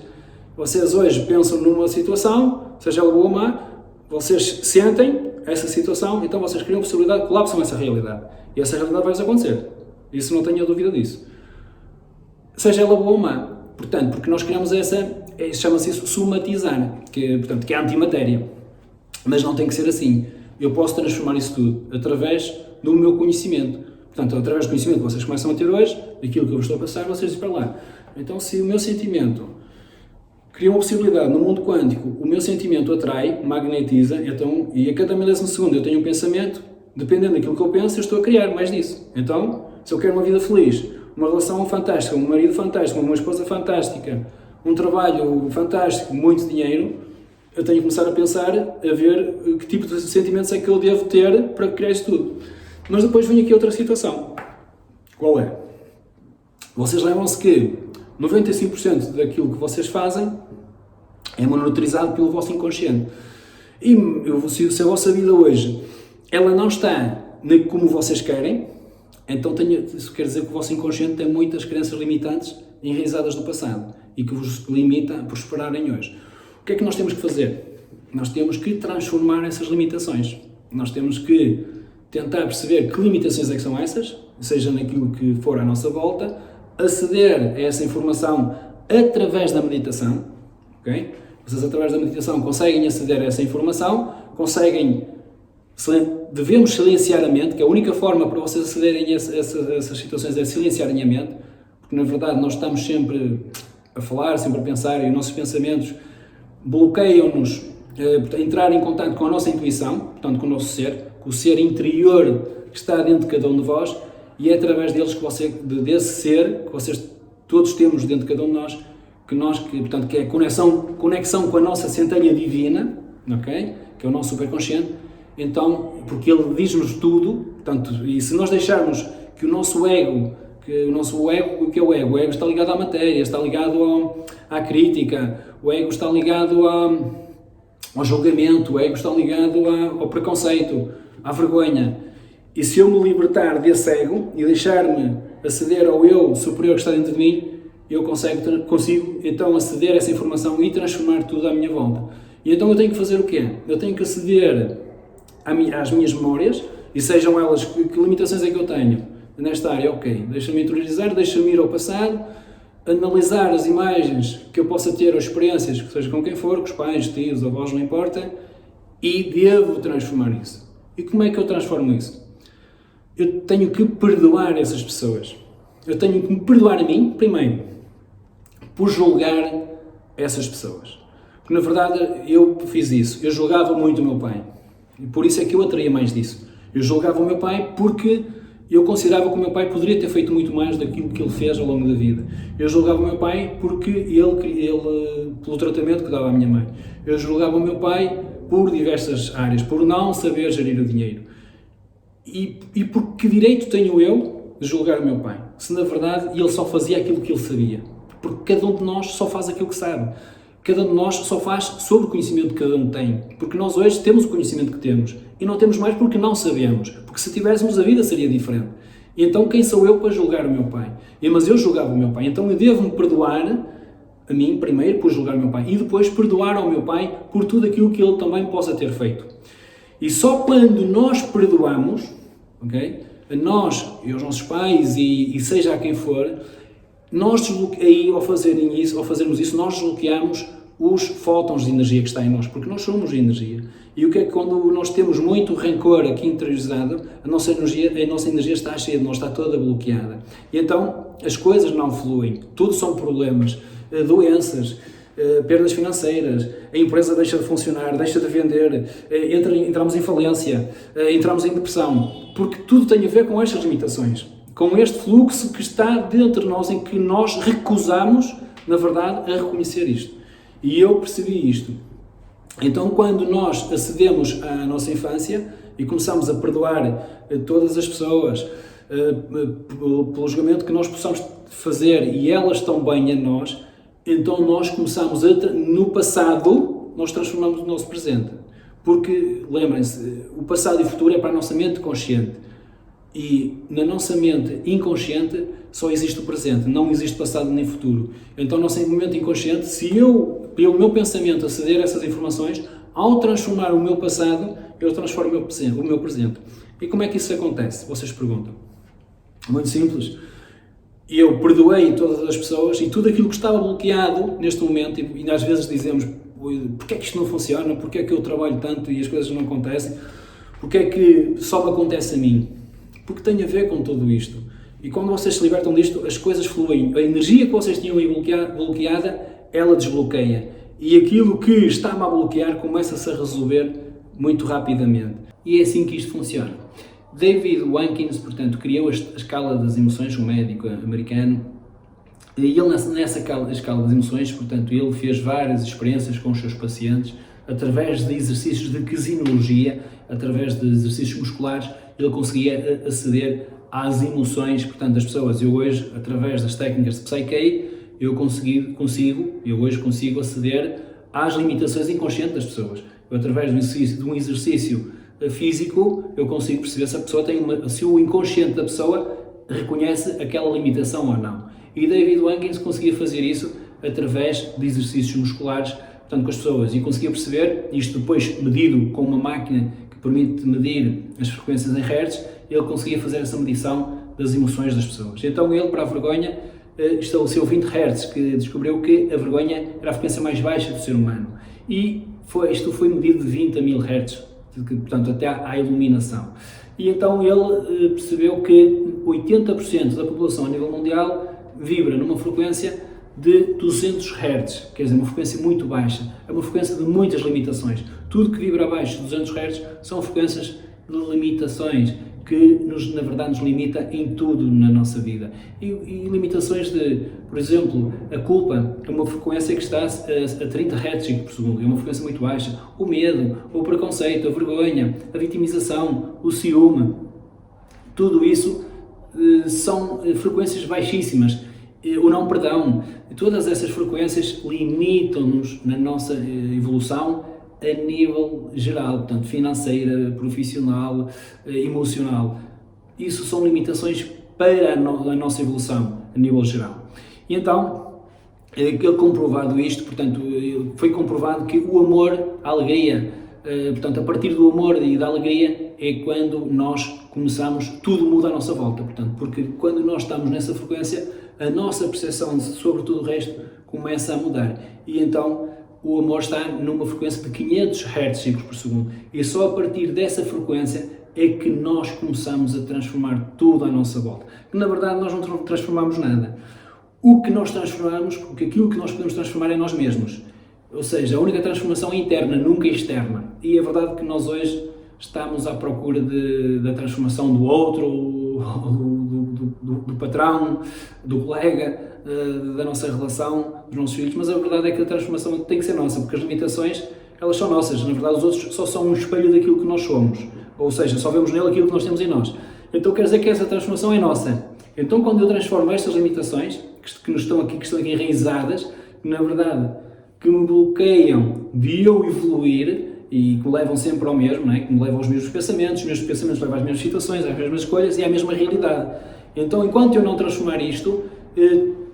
Vocês hoje pensam numa situação, seja ela boa ou má, vocês sentem essa situação, então vocês criam a possibilidade, colapsam essa realidade. E essa realidade vai-vos acontecer. Isso não tenho dúvida disso. Seja ela boa ou má. Portanto, porque nós criamos chama-se isso somatizar, que é a antimatéria. Mas não tem que ser assim. Eu posso transformar isso tudo através do meu conhecimento. Portanto, através do conhecimento que vocês começam a ter hoje, daquilo que eu vos estou a passar, vocês dizem para lá. Então, se o meu sentimento cria uma possibilidade no mundo quântico, o meu sentimento atrai, magnetiza, então, e a cada milésimo segundo eu tenho um pensamento, dependendo daquilo que eu penso, eu estou a criar mais disso. Então, se eu quero uma vida feliz, uma relação fantástica, um marido fantástico, uma esposa fantástica, um trabalho fantástico, muito dinheiro, eu tenho que começar a pensar, a ver que tipo de sentimentos é que eu devo ter para criar isso tudo. Mas depois vem aqui outra situação. Qual é? Vocês lembram-se que 95% daquilo que vocês fazem é monitorizado pelo vosso inconsciente. E se a vossa vida hoje ela não está como vocês querem, então isso quer dizer que o vosso inconsciente tem muitas crenças limitantes enraizadas no passado e que vos limita a prosperarem hoje. O que é que nós temos que fazer? Nós temos que transformar essas limitações. Nós temos que tentar perceber que limitações é que são essas, seja naquilo que for à nossa volta, aceder a essa informação através da meditação, ok? Vocês através da meditação conseguem aceder a essa informação, devemos silenciar a mente, que a única forma para vocês acederem a essas situações é silenciarem a mente, porque na verdade nós estamos sempre a falar, sempre a pensar, e os nossos pensamentos bloqueiam-nos entrar em contato com a nossa intuição, portanto com o nosso ser, com o ser interior que está dentro de cada um de vós, e é através deles desse ser que vocês todos temos dentro de cada um de nós, portanto, que é conexão com a nossa centelha divina, okay? Que é o nosso superconsciente. Então, porque ele diz-nos tudo, portanto, e se nós deixarmos que o nosso ego, o que é o ego? O ego está ligado à matéria, está ligado à crítica, o ego está ligado ao julgamento, o ego está ligado ao preconceito, à vergonha. E se eu me libertar desse ego e deixar-me aceder ao eu superior que está dentro de mim, eu consigo então aceder a essa informação e transformar tudo à minha volta. E então eu tenho que fazer o quê? Eu tenho que aceder às minhas memórias, e sejam elas, que limitações é que eu tenho nesta área? Ok, deixa-me interiorizar, deixa-me ir ao passado, analisar as imagens que eu possa ter, ou experiências, que seja com quem for, com os pais, tios, avós, não importa, e devo transformar isso. E como é que eu transformo isso? Eu tenho que perdoar essas pessoas. Eu tenho que me perdoar a mim, primeiro, por julgar essas pessoas. Porque, na verdade, eu fiz isso. Eu julgava muito o meu pai. E por isso é que eu atraía mais disso. Eu julgava o meu pai porque eu considerava que o meu pai poderia ter feito muito mais daquilo que ele fez ao longo da vida. Eu julgava o meu pai porque ele pelo tratamento que dava à minha mãe. Eu julgava o meu pai por diversas áreas, por não saber gerir o dinheiro. E por que direito tenho eu de julgar o meu pai? Se na verdade ele só fazia aquilo que ele sabia. Porque cada um de nós só faz aquilo que sabe. Cada um de nós só faz sobre o conhecimento que cada um tem. Porque nós hoje temos o conhecimento que temos. E não temos mais porque não sabemos. Porque se tivéssemos, a vida seria diferente. E então quem sou eu para julgar o meu pai? Mas eu julgava o meu pai. Então eu devo-me perdoar a mim primeiro por julgar o meu pai. E depois perdoar ao meu pai por tudo aquilo que ele também possa ter feito. E só quando nós perdoamos, okay, a nós e aos nossos pais e seja a quem for, nós aí ao fazermos isso, nós desbloqueamos os fótons de energia que está em nós, porque nós somos energia. E o que é que quando nós temos muito rancor aqui interiorizado, a nossa energia está cheia de nós, está toda bloqueada. E então as coisas não fluem, tudo são problemas, doenças, perdas financeiras, a empresa deixa de funcionar, deixa de vender, entramos em falência, entramos em depressão, porque tudo tem a ver com estas limitações, com este fluxo que está dentro de nós, em que nós recusamos, na verdade, a reconhecer isto. E eu percebi isto. Então, quando nós acedemos à nossa infância e começamos a perdoar todas as pessoas pelo julgamento que nós possamos fazer e elas estão bem a nós, então nós começamos no passado, nós transformamos o nosso presente. Porque, lembrem-se, o passado e o futuro é para a nossa mente consciente. E na nossa mente inconsciente só existe o presente, não existe passado nem futuro. Então, no nosso momento inconsciente, se eu, pelo meu pensamento, aceder a essas informações, ao transformar o meu passado, eu transformo o meu presente. E como é que isso acontece? Vocês perguntam. Muito simples. Eu perdoei todas as pessoas e tudo aquilo que estava bloqueado neste momento, e às vezes dizemos, porque é que isto não funciona? Porque é que eu trabalho tanto e as coisas não acontecem? Porque é que só me acontece a mim? Porque tem a ver com tudo isto. E quando vocês se libertam disto, as coisas fluem. A energia que vocês tinham aí bloqueada, ela desbloqueia. E aquilo que está-me a bloquear começa-se a resolver muito rapidamente. E é assim que isto funciona. David Watkins, portanto, criou a escala das emoções, um médico americano, e ele nessa escala das emoções, portanto, ele fez várias experiências com os seus pacientes, através de exercícios de kinesiologia, através de exercícios musculares, ele conseguia aceder às emoções, portanto, das pessoas. Eu hoje, através das técnicas de Psyche, eu hoje consigo aceder às limitações inconscientes das pessoas. Eu, através de um exercício físico, eu consigo perceber se a pessoa se o inconsciente da pessoa reconhece aquela limitação ou não. E David Watkins conseguia fazer isso através de exercícios musculares, portanto, com as pessoas, e conseguia perceber, isto depois medido com uma máquina que permite medir as frequências em hertz, ele conseguia fazer essa medição das emoções das pessoas. Então ele, para a vergonha, estabeleceu 20 hertz, que descobriu que a vergonha era a frequência mais baixa do ser humano. E isto foi medido de 20 a 1000 hertz, portanto, até à iluminação. E então ele percebeu que 80% da população a nível mundial vibra numa frequência de 200 Hz, quer dizer, uma frequência muito baixa, é uma frequência de muitas limitações. Tudo que vibra abaixo de 200 Hz são frequências de limitações, que na verdade nos limita em tudo na nossa vida. E limitações de, por exemplo, a culpa é uma frequência que está a 30 Hz por segundo, é uma frequência muito baixa. O medo, o preconceito, a vergonha, a vitimização, o ciúme, tudo isso são frequências baixíssimas. O não perdão, todas essas frequências limitam-nos na nossa evolução a nível geral, portanto, financeira, profissional, emocional. Isso são limitações para a nossa evolução a nível geral. E então, comprovado isto, portanto, foi comprovado que o amor, a alegria, portanto, a partir do amor e da alegria é quando nós começamos, tudo muda à nossa volta, portanto, porque quando nós estamos nessa frequência, a nossa percepção sobre tudo o resto começa a mudar. E então, o amor está numa frequência de 500 Hz por segundo. E só a partir dessa frequência é que nós começamos a transformar tudo à nossa volta. Que na verdade nós não transformamos nada. O que nós transformamos, porque aquilo que nós podemos transformar é nós mesmos. Ou seja, a única transformação é interna, nunca externa. E é verdade que nós hoje estamos à procura da transformação do outro, do patrão, do colega, da nossa relação, dos nossos filhos, mas a verdade é que a transformação tem que ser nossa, porque as limitações, elas são nossas. Na verdade, os outros só são um espelho daquilo que nós somos. Ou seja, só vemos nele aquilo que nós temos em nós. Então quer dizer que essa transformação é nossa. Então quando eu transformo estas limitações, que estão aqui enraizadas, na verdade, que me bloqueiam de eu evoluir e que me levam sempre ao mesmo, não é? Que me levam aos mesmos pensamentos, os mesmos pensamentos levam às mesmas situações, às mesmas escolhas e à mesma realidade. Então, enquanto eu não transformar isto,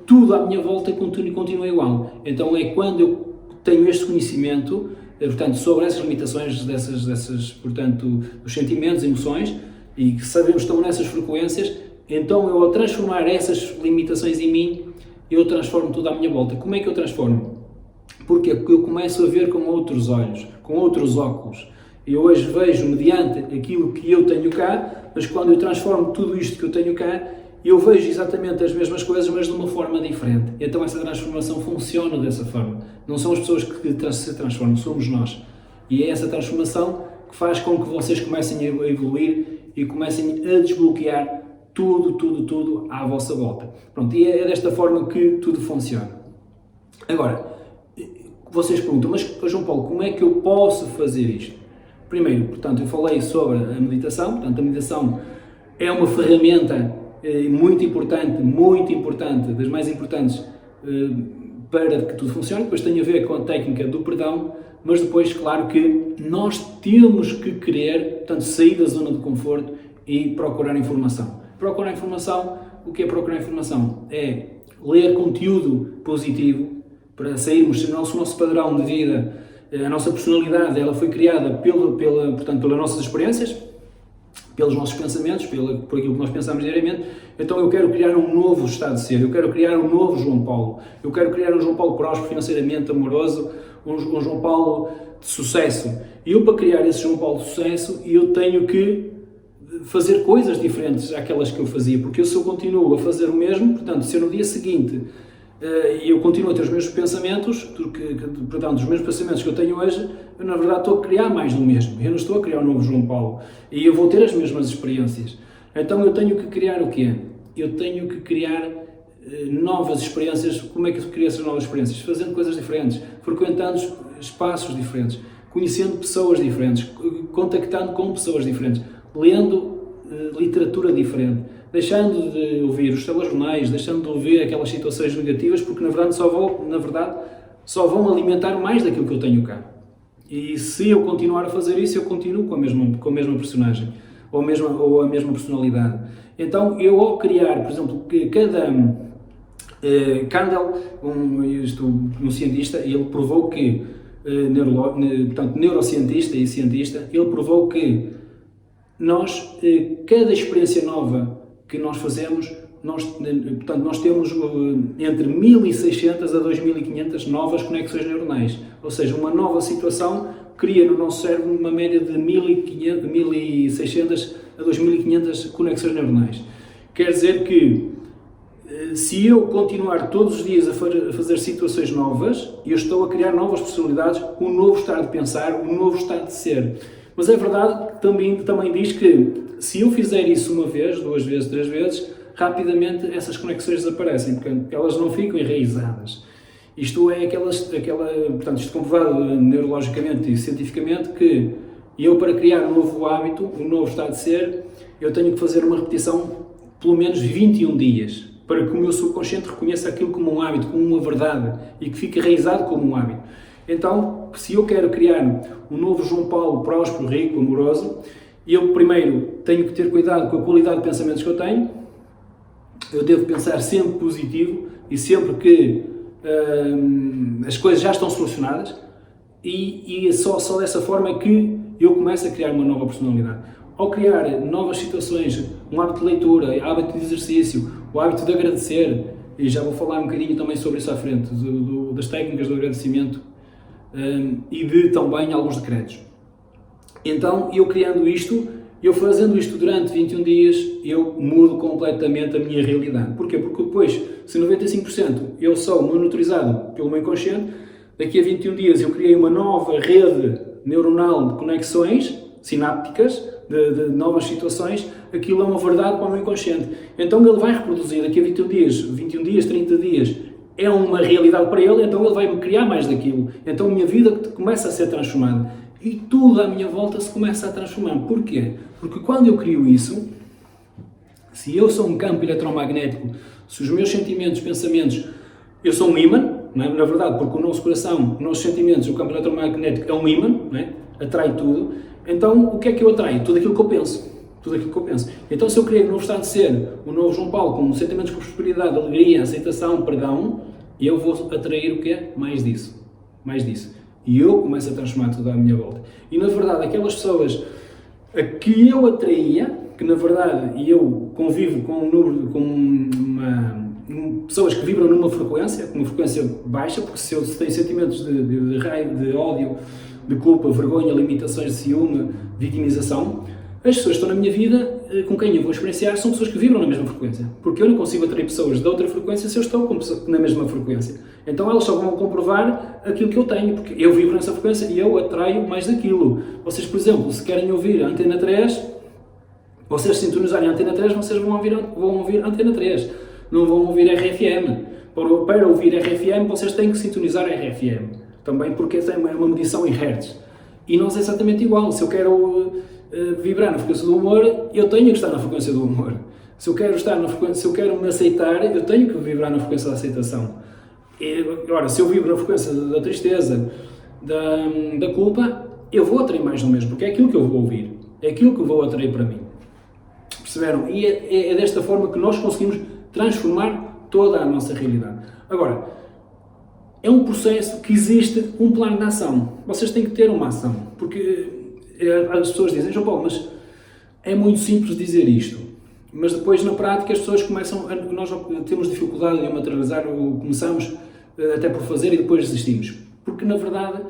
tudo à minha volta continua igual. Então é quando eu tenho este conhecimento, portanto, sobre essas limitações, portanto, dos sentimentos, emoções, e que sabemos que estão nessas frequências, então eu, ao transformar essas limitações em mim, eu transformo tudo à minha volta. Como é que eu transformo? Porque eu começo a ver com outros olhos, com outros óculos. Eu hoje vejo mediante aquilo que eu tenho cá, mas quando eu transformo tudo isto que eu tenho cá, eu vejo exatamente as mesmas coisas, mas de uma forma diferente. Então essa transformação funciona dessa forma. Não são as pessoas que se transformam, somos nós. E é essa transformação que faz com que vocês comecem a evoluir e comecem a desbloquear tudo à vossa volta. Pronto, e é desta forma que tudo funciona. Agora, vocês perguntam, mas João Paulo, como é que eu posso fazer isto? Primeiro, portanto, eu falei sobre a meditação. Portanto, a meditação é uma ferramenta muito importante, das mais importantes para que tudo funcione. Depois tem a ver com a técnica do perdão, mas depois, claro que nós temos que querer, portanto, sair da zona de conforto e procurar informação. Procurar informação, o que é procurar informação? É ler conteúdo positivo para sairmos, se o nosso padrão de vida, a nossa personalidade, ela foi criada portanto, pelas nossas experiências, pelos nossos pensamentos, por aquilo que nós pensamos diariamente. Então eu quero criar um novo estado de ser, eu quero criar um novo João Paulo, eu quero criar um João Paulo próspero, financeiramente, amoroso, um João Paulo de sucesso. E eu, para criar esse João Paulo de sucesso, eu tenho que fazer coisas diferentes àquelas que eu fazia, porque se eu continuo a fazer o mesmo, portanto, se eu no dia seguinte eu continuo a ter os mesmos pensamentos, portanto, os mesmos pensamentos que eu tenho hoje, eu na verdade estou a criar mais do mesmo, eu não estou a criar um novo João Paulo, e eu vou ter as mesmas experiências. Então eu tenho que criar o quê? Eu tenho que criar novas experiências. Como é que eu crio essas novas experiências? Fazendo coisas diferentes, frequentando espaços diferentes, conhecendo pessoas diferentes, contactando com pessoas diferentes, lendo literatura diferente, deixando de ouvir os telejornais, deixando de ouvir aquelas situações negativas, porque na verdade só vão alimentar mais daquilo que eu tenho cá. E se eu continuar a fazer isso, eu continuo com a mesma personagem, ou a mesma personalidade. Então eu, ao criar, por exemplo, cada Kandel, um cientista, ele provou que, portanto, neurocientista e cientista, ele provou que nós, cada experiência nova que nós fazemos, nós temos entre 1600 a 2500 novas conexões neuronais. Ou seja, uma nova situação cria no nosso cérebro uma média de 1600 a 2500 conexões neuronais. Quer dizer que se eu continuar todos os dias a fazer situações novas, eu estou a criar novas personalidades, um novo estado de pensar, um novo estado de ser. Mas é verdade que também diz que se eu fizer isso uma vez, duas vezes, três vezes, rapidamente essas conexões desaparecem, porque elas não ficam enraizadas. Isto é portanto, isto comprovado neurologicamente e cientificamente, que eu, para criar um novo hábito, um novo estado de ser, eu tenho que fazer uma repetição pelo menos 21 dias, para que o meu subconsciente reconheça aquilo como um hábito, como uma verdade, e que fique enraizado como um hábito. Então, se eu quero criar um novo João Paulo próspero, rico, amoroso, eu primeiro tenho que ter cuidado com a qualidade de pensamentos que eu tenho. Eu devo pensar sempre positivo e sempre que as coisas já estão solucionadas, e só dessa forma é que eu começo a criar uma nova personalidade. Ao criar novas situações, um hábito de leitura, hábito de exercício, o hábito de agradecer, e já vou falar um bocadinho também sobre isso à frente, das técnicas do agradecimento e de também alguns decretos. Então, eu criando isto, eu fazendo isto durante 21 dias, eu mudo completamente a minha realidade. Porquê? Porque depois, se 95% eu sou monitorizado pelo meu inconsciente, daqui a 21 dias eu criei uma nova rede neuronal de conexões sinápticas, de novas situações, aquilo é uma verdade para o meu inconsciente. Então ele vai reproduzir daqui a 21 dias, 30 dias, é uma realidade para ele, então ele vai-me criar mais daquilo. Então a minha vida começa a ser transformada. E tudo à minha volta se começa a transformar. Porquê? Porque quando eu crio isso, se eu sou um campo eletromagnético, se os meus sentimentos, pensamentos, eu sou um ímã, não é? Na verdade, porque o nosso coração, os nossos sentimentos, o campo eletromagnético é um ímã, não é? Atrai tudo. Então, o que é que eu atraio? Tudo aquilo que eu penso. Tudo aquilo que eu penso. Então, se eu criei um novo estado de ser, um novo João Paulo, com sentimentos de prosperidade, alegria, aceitação, perdão, eu vou atrair o quê? Mais disso. Mais disso. E eu começo a transformar tudo à minha volta. E, na verdade, aquelas pessoas a que eu atraía, que, na verdade, eu convivo com pessoas que vibram numa frequência, com uma frequência baixa, porque se eu tenho sentimentos de raiva, de ódio, de culpa, vergonha, limitações de ciúme, vitimização, as pessoas que estão na minha vida, com quem eu vou experienciar, são pessoas que vibram na mesma frequência. Porque eu não consigo atrair pessoas de outra frequência se eu estou na mesma frequência. Então elas só vão comprovar aquilo que eu tenho, porque eu vibro nessa frequência e eu atraio mais daquilo. Vocês, por exemplo, se querem ouvir a Antena 3, vocês sintonizarem a Antena 3, vocês vão ouvir a Antena 3. Não vão ouvir RFM. Para ouvir RFM, vocês têm que sintonizar a RFM. Também porque é uma medição em hertz. E nós é exatamente igual. Se eu quero vibrar na frequência do humor, eu tenho que estar na frequência do humor. Se eu quero me aceitar, eu tenho que vibrar na frequência da aceitação. Agora, se eu vibro na frequência da tristeza, da culpa, eu vou atrair mais do mesmo, porque é aquilo que eu vou ouvir. É aquilo que eu vou atrair para mim. Perceberam? E é desta forma que nós conseguimos transformar toda a nossa realidade. Agora, é um processo que existe um plano de ação. Vocês têm que ter uma ação. Porque as pessoas dizem, João Paulo, mas é muito simples dizer isto. Mas depois, na prática, as pessoas nós temos dificuldade em materializar, ou começamos até por fazer e depois desistimos. Porque, na verdade,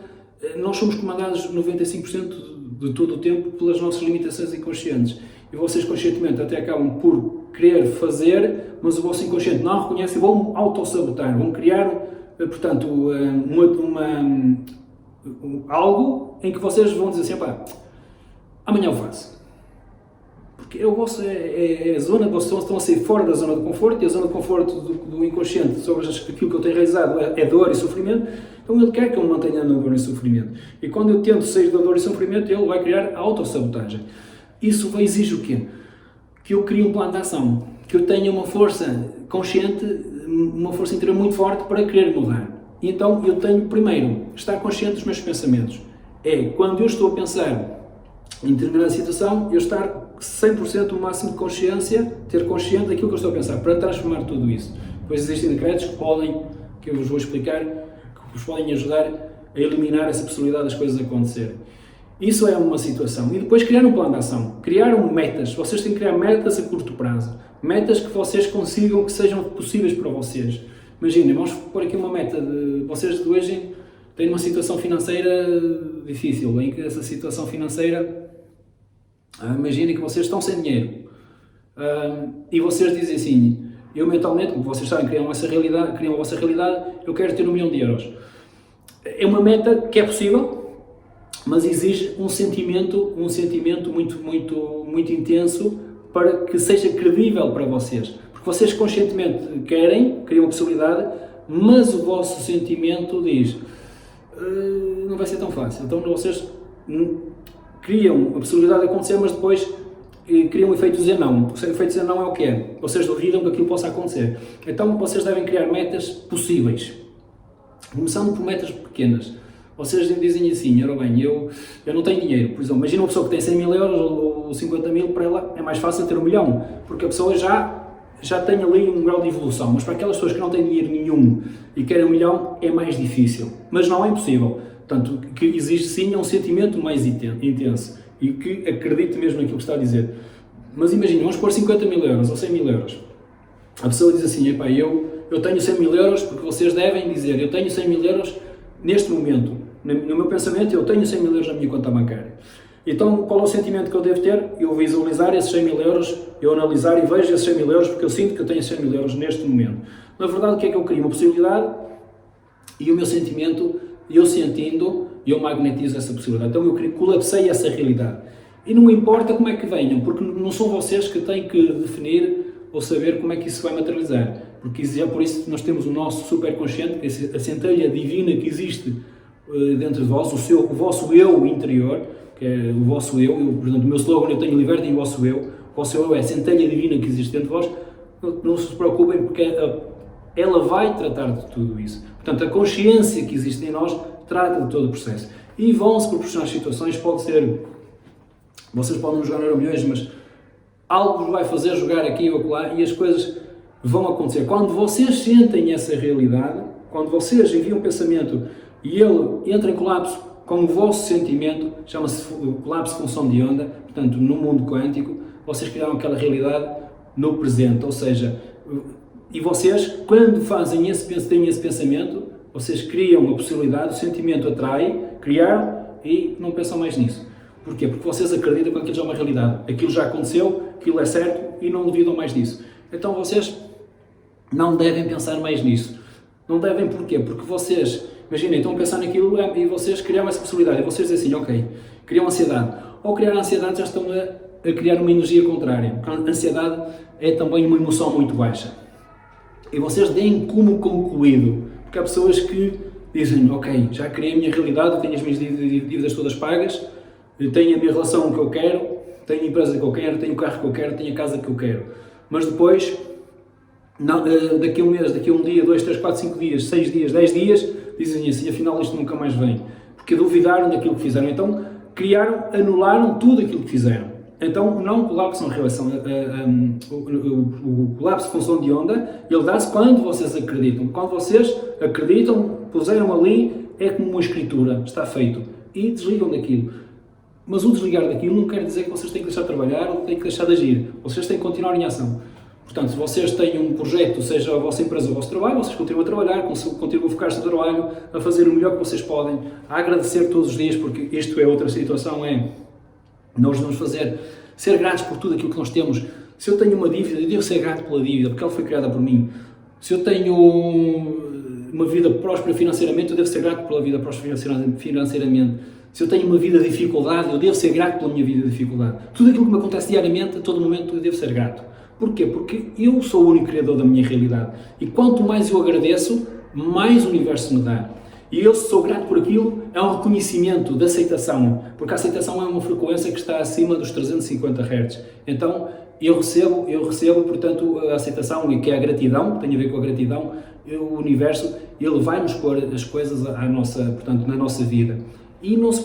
nós somos comandados 95% de todo o tempo pelas nossas limitações inconscientes. E vocês, conscientemente, até acabam por querer fazer, mas o vosso inconsciente não reconhece e vão autossabotar, vão criar, portanto, algo em que vocês vão dizer assim, pá, amanhã eu faço. Porque a zona, vocês estão a sair fora da zona de conforto, e a zona de conforto do inconsciente sobre aquilo que eu tenho realizado é dor e sofrimento, então ele quer que eu me mantenha na dor e sofrimento. E quando eu tento sair da dor e sofrimento, ele vai criar a autossabotagem. Isso exige o quê? Que eu crie um plano de ação, que eu tenha uma força consciente, uma força interior muito forte para querer mudar. E então eu tenho, primeiro, estar consciente dos meus pensamentos. É quando eu estou a pensar em determinada situação, eu estar 100% o máximo de consciência, ter consciente daquilo que eu estou a pensar, para transformar tudo isso. Depois existem decretos que eu vos vou explicar, que vos podem ajudar a eliminar essa possibilidade das coisas acontecerem. Isso é uma situação. E depois criar um plano de ação. Criaram metas. Vocês têm que criar metas a curto prazo. Metas que vocês consigam, que sejam possíveis para vocês. Imaginem, vamos pôr aqui uma meta de vocês de hoje têm uma situação financeira difícil, em que essa situação financeira, imaginem que vocês estão sem dinheiro. E vocês dizem assim, Eu mentalmente, como vocês sabem, criam a vossa realidade, eu quero ter 1 milhão de euros. É uma meta que é possível, mas exige um sentimento muito intenso para que seja credível para vocês. Porque vocês conscientemente criam a possibilidade, mas o vosso sentimento diz não vai ser tão fácil. Então vocês criam a possibilidade de acontecer, mas depois criam um efeito dizer não. O efeito dizer não é o que é. Vocês duvidam que aquilo possa acontecer. Então vocês devem criar metas possíveis. Começando por metas pequenas. Vocês dizem assim, ora bem, eu não tenho dinheiro. Por exemplo, imagina uma pessoa que tem 100 mil euros ou 50 mil, para ela é mais fácil ter 1 milhão, porque a pessoa já tem ali um grau de evolução. Mas para aquelas pessoas que não têm dinheiro nenhum e querem 1 milhão, é mais difícil. Mas não é impossível. Portanto, que exige sim um sentimento mais intenso e que acredite mesmo naquilo que está a dizer. Mas imagina, vamos pôr 50 mil euros ou 100 mil euros. A pessoa diz assim, epá, eu tenho 100 mil euros, porque vocês devem dizer, eu tenho 100 mil euros neste momento. No meu pensamento, eu tenho 100 mil euros na minha conta bancária. Então, qual é o sentimento que eu devo ter? Eu visualizar esses 100 mil euros, eu analisar e vejo esses 100 mil euros, porque eu sinto que eu tenho 100 mil euros neste momento. Na verdade, o que é que eu crio? Uma possibilidade e o meu sentimento, eu sentindo, eu magnetizo essa possibilidade. Então, eu colapsei essa realidade. E não importa como é que venham, porque não são vocês que têm que definir ou saber como é que isso vai materializar. Porque é por isso que nós temos o nosso superconsciente, que é a centelha divina que existe dentro de vós, o vosso eu interior, que é o vosso eu, portanto, o meu slogan, eu tenho libertem o vosso eu é a centelha divina que existe dentro de vós, não se preocupem porque ela vai tratar de tudo isso. Portanto, a consciência que existe em nós trata de todo o processo. E vão-se proporcionar situações, pode ser, vocês podem jogar Euromilhões, mas algo vos vai fazer jogar aqui ou lá e as coisas vão acontecer. Quando vocês sentem essa realidade, quando vocês enviam um pensamento e ele entra em colapso com o vosso sentimento, chama-se colapso de função de onda, portanto, no mundo quântico, vocês criam aquela realidade no presente, ou seja, e vocês, quando têm esse pensamento, vocês criam a possibilidade, o sentimento atrai, criaram e não pensam mais nisso. Porquê? Porque vocês acreditam que aquilo já é uma realidade, aquilo já aconteceu, aquilo é certo e não duvidam mais disso. Então vocês não devem pensar mais nisso. Não devem porquê? Porque vocês, imaginem, estão a pensar naquilo e vocês criam essa possibilidade e vocês dizem assim, ok, criam ansiedade. Ao criar ansiedade já estão a criar uma energia contrária. A ansiedade é também uma emoção muito baixa. E vocês deem como concluído, porque há pessoas que dizem, ok, já criei a minha realidade, tenho as minhas dívidas todas pagas, tenho a minha relação que eu quero, tenho a empresa que eu quero, tenho o carro que eu quero, tenho a casa que eu quero. Mas depois, não, daqui a um mês, daqui a um dia, 2, 3, 4, 5 dias, 6 dias, 10 dias, dizem assim, afinal isto nunca mais vem. Porque duvidaram daquilo que fizeram. Então, anularam tudo aquilo que fizeram. Então, não colapsam a relação, o colapso de função de onda, ele dá-se quando vocês acreditam. Quando vocês acreditam, puseram ali, é como uma escritura, está feito. E desligam daquilo. Mas o desligar daquilo não quer dizer que vocês têm que deixar de trabalhar ou têm que deixar de agir. Vocês têm que continuar em ação. Portanto, se vocês têm um projeto, seja a vossa empresa ou o vosso trabalho, vocês continuam a trabalhar, continuam a focar-se no trabalho, a fazer o melhor que vocês podem, a agradecer todos os dias, porque isto é outra situação, nós vamos ser gratos por tudo aquilo que nós temos. Se eu tenho uma dívida, eu devo ser grato pela dívida, porque ela foi criada por mim. Se eu tenho uma vida próspera financeiramente, eu devo ser grato pela vida próspera financeiramente. Se eu tenho uma vida de dificuldade, eu devo ser grato pela minha vida de dificuldade. Tudo aquilo que me acontece diariamente, a todo momento, eu devo ser grato. Porquê? Porque eu sou o único criador da minha realidade. E quanto mais eu agradeço, mais o universo me dá. E eu, se sou grato por aquilo, é um reconhecimento de aceitação. Porque a aceitação é uma frequência que está acima dos 350 Hz. Então, eu recebo, portanto, a aceitação, que é a gratidão, que tem a ver com a gratidão, o universo, ele vai nos pôr as coisas portanto, na nossa vida. E não se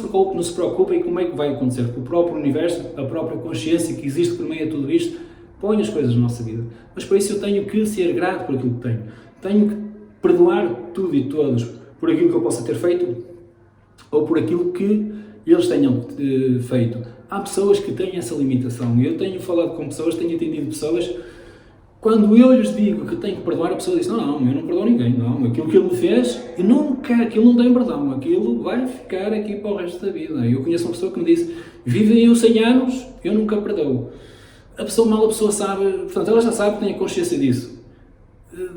preocupem como é que vai acontecer, porque o próprio universo, a própria consciência que existe por meio de tudo isto, põe as coisas na nossa vida. Mas para isso eu tenho que ser grato por aquilo que tenho. Tenho que perdoar tudo e todos por aquilo que eu possa ter feito ou por aquilo que eles tenham feito. Há pessoas que têm essa limitação. Eu tenho falado com pessoas, tenho atendido pessoas, quando eu lhes digo que tenho que perdoar, a pessoa diz, não, eu não perdoo ninguém, não, aquilo que ele me fez, aquilo não tem perdão, aquilo vai ficar aqui para o resto da vida. Eu conheço uma pessoa que me disse, vivem eu 100 anos, eu nunca perdoo. A pessoa sabe, portanto, ela já sabe que tem a consciência disso.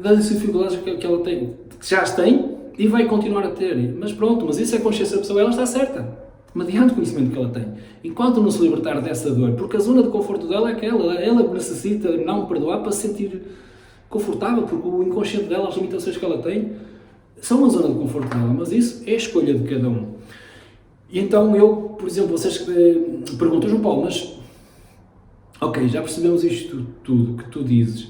das dificuldades que ela tem, que já as tem e vai continuar a ter. Mas pronto, mas isso é a consciência da pessoa, ela está certa, mediante o conhecimento que ela tem. Enquanto não se libertar dessa dor, porque a zona de conforto dela é aquela, ela necessita não perdoar para se sentir confortável, porque o inconsciente dela, as limitações que ela tem, são a zona de conforto dela, mas isso é a escolha de cada um. E então eu, por exemplo, vocês perguntam, João Paulo, mas ok, já percebemos isto tudo que tu dizes,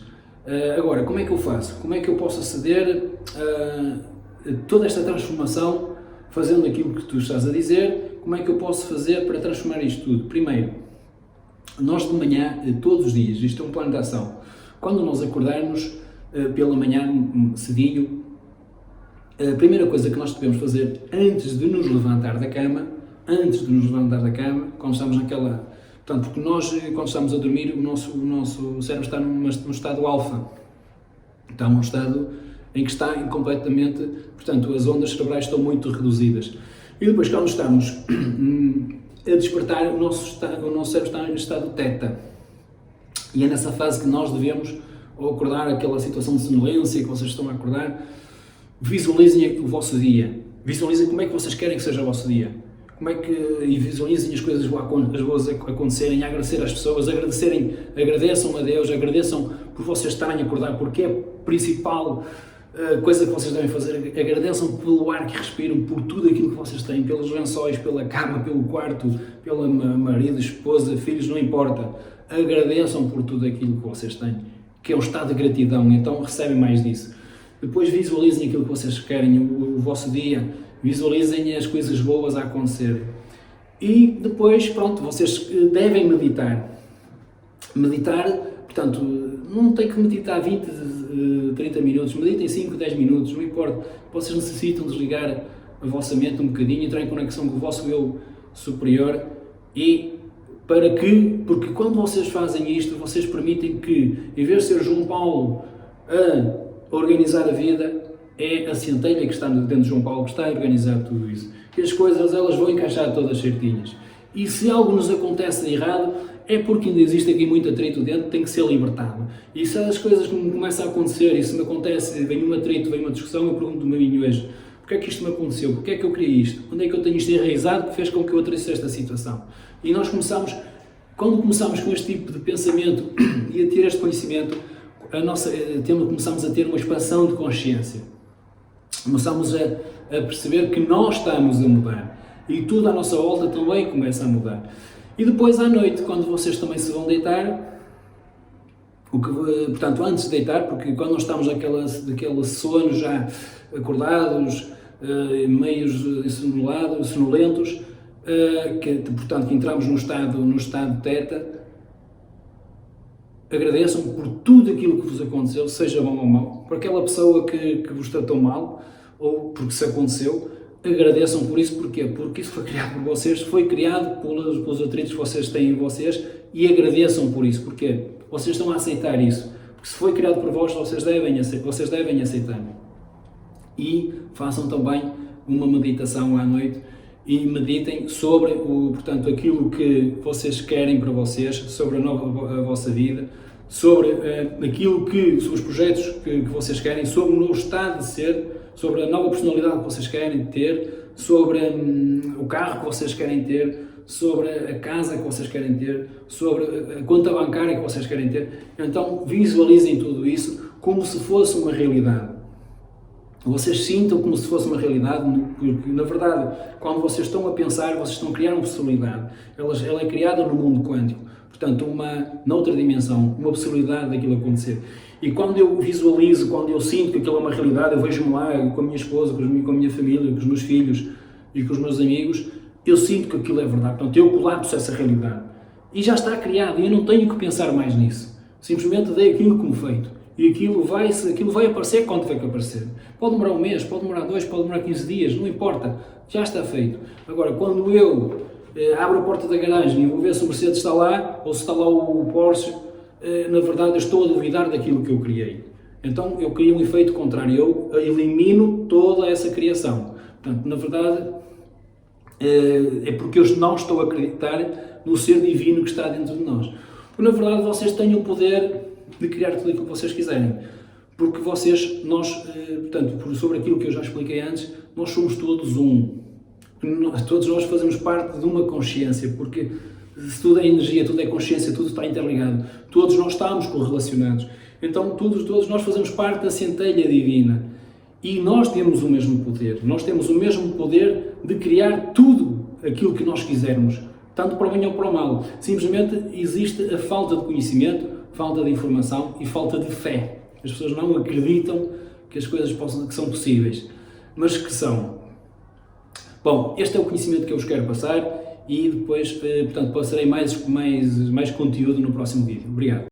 agora como é que eu faço? Como é que eu posso aceder a toda esta transformação fazendo aquilo que tu estás a dizer? Como é que eu posso fazer para transformar isto tudo? Primeiro, nós de manhã, todos os dias, isto é um plano de ação, quando nós acordarmos pela manhã cedinho, a primeira coisa que nós devemos fazer antes de nos levantar da cama, quando estamos naquela... Portanto, porque nós, quando estamos a dormir, o nosso cérebro está num estado alfa. Está num estado em que está completamente... Portanto, as ondas cerebrais estão muito reduzidas. E depois, quando estamos a despertar, o nosso cérebro está em estado teta. E é nessa fase que nós devemos, ao acordar aquela situação de sonolência que vocês estão a acordar, visualizem o vosso dia. Visualizem como é que vocês querem que seja o vosso dia. E visualizem as coisas boas acontecerem, agradecer às pessoas, agradeçam a Deus, agradeçam por vocês estarem a acordar, porque é a principal coisa que vocês devem fazer. Agradeçam pelo ar que respiram, por tudo aquilo que vocês têm, pelos lençóis, pela cama, pelo quarto, pela marido, esposa, filhos, não importa. Agradeçam por tudo aquilo que vocês têm, que é o estado de gratidão, então recebem mais disso. Depois visualizem aquilo que vocês querem, o vosso dia, visualizem as coisas boas a acontecer. E depois, pronto, vocês devem meditar. Meditar, portanto, não tem que meditar 20, 30 minutos, meditem 5, 10 minutos, não importa. Vocês necessitam desligar a vossa mente um bocadinho, entrar em conexão com o vosso eu superior porque quando vocês fazem isto, vocês permitem que, em vez de ser João Paulo a organizar a vida, é a centelha que está dentro de João Paulo que está a organizar tudo isso. E as coisas, elas vão encaixar todas certinhas. E se algo nos acontece de errado, é porque ainda existe aqui muito atrito dentro, tem que ser libertado. E se as coisas começam a acontecer, e se me acontece, vem um atrito, vem uma discussão, eu pergunto-me a mim hoje, porque é que isto me aconteceu? Porque é que eu queria isto? Onde é que eu tenho isto enraizado que fez com que eu atrisse esta situação? E nós quando começamos com este tipo de pensamento e a ter este conhecimento, começamos a ter uma expansão de consciência. Começamos a perceber que nós estamos a mudar e tudo à nossa volta também começa a mudar. E depois à noite, quando vocês também se vão deitar, portanto antes de deitar, porque quando nós estamos naquele sono já acordados, meios sonolentos, portanto que entramos no estado teta, agradeçam por tudo aquilo que vos aconteceu, seja bom ou mau, por aquela pessoa que vos tratou mal, ou porque se aconteceu, agradeçam por isso. Porquê? Porque isso foi criado por vocês, foi criado pelos atritos que vocês têm em vocês, e agradeçam por isso. Porquê? Vocês estão a aceitar isso, porque se foi criado por vós, vocês devem aceitar. E façam também uma meditação à noite, e meditem sobre portanto, aquilo que vocês querem para vocês, sobre a vossa vida, sobre sobre os projetos que vocês querem, sobre o novo estado de ser, sobre a nova personalidade que vocês querem ter, sobre o carro que vocês querem ter, sobre a casa que vocês querem ter, sobre a conta bancária que vocês querem ter. Então visualizem tudo isso como se fosse uma realidade. Vocês sintam como se fosse uma realidade, porque na verdade, quando vocês estão a pensar, vocês estão a criar uma possibilidade. Ela é criada no mundo quântico, portanto, noutra dimensão, uma possibilidade daquilo acontecer. E quando eu visualizo, quando eu sinto que aquilo é uma realidade, eu vejo-me lá com a minha esposa, com a minha família, com os meus filhos e com os meus amigos, eu sinto que aquilo é verdade. Portanto, eu colapso essa realidade. E já está criado, e eu não tenho que pensar mais nisso. Simplesmente dei aquilo como feito. E aquilo vai aparecer quando tiver que aparecer. Pode demorar um mês, pode demorar 2, pode demorar 15 dias, não importa. Já está feito. Agora, quando eu abro a porta da garagem e vou ver se o Mercedes está lá, ou se está lá o Porsche, na verdade eu estou a duvidar daquilo que eu criei. Então eu crio um efeito contrário, eu elimino toda essa criação. Portanto, na verdade, é porque eu não estou a acreditar no ser divino que está dentro de nós. Porque na verdade vocês têm o poder de criar tudo aquilo que vocês quiserem. porque vocês, nós, portanto, sobre aquilo que eu já expliquei antes, nós somos todos um. Todos nós fazemos parte de uma consciência, porque se tudo é energia, tudo é consciência, tudo está interligado. Todos nós estamos correlacionados. Então, todos nós fazemos parte da centelha divina. E nós temos o mesmo poder. Nós temos o mesmo poder de criar tudo aquilo que nós quisermos, tanto para o bem ou para o mal. Simplesmente existe a falta de conhecimento, falta de informação e falta de fé. As pessoas não acreditam que as coisas que são possíveis, mas que são. Bom, este é o conhecimento que eu vos quero passar e depois, portanto, passarei mais conteúdo no próximo vídeo. Obrigado.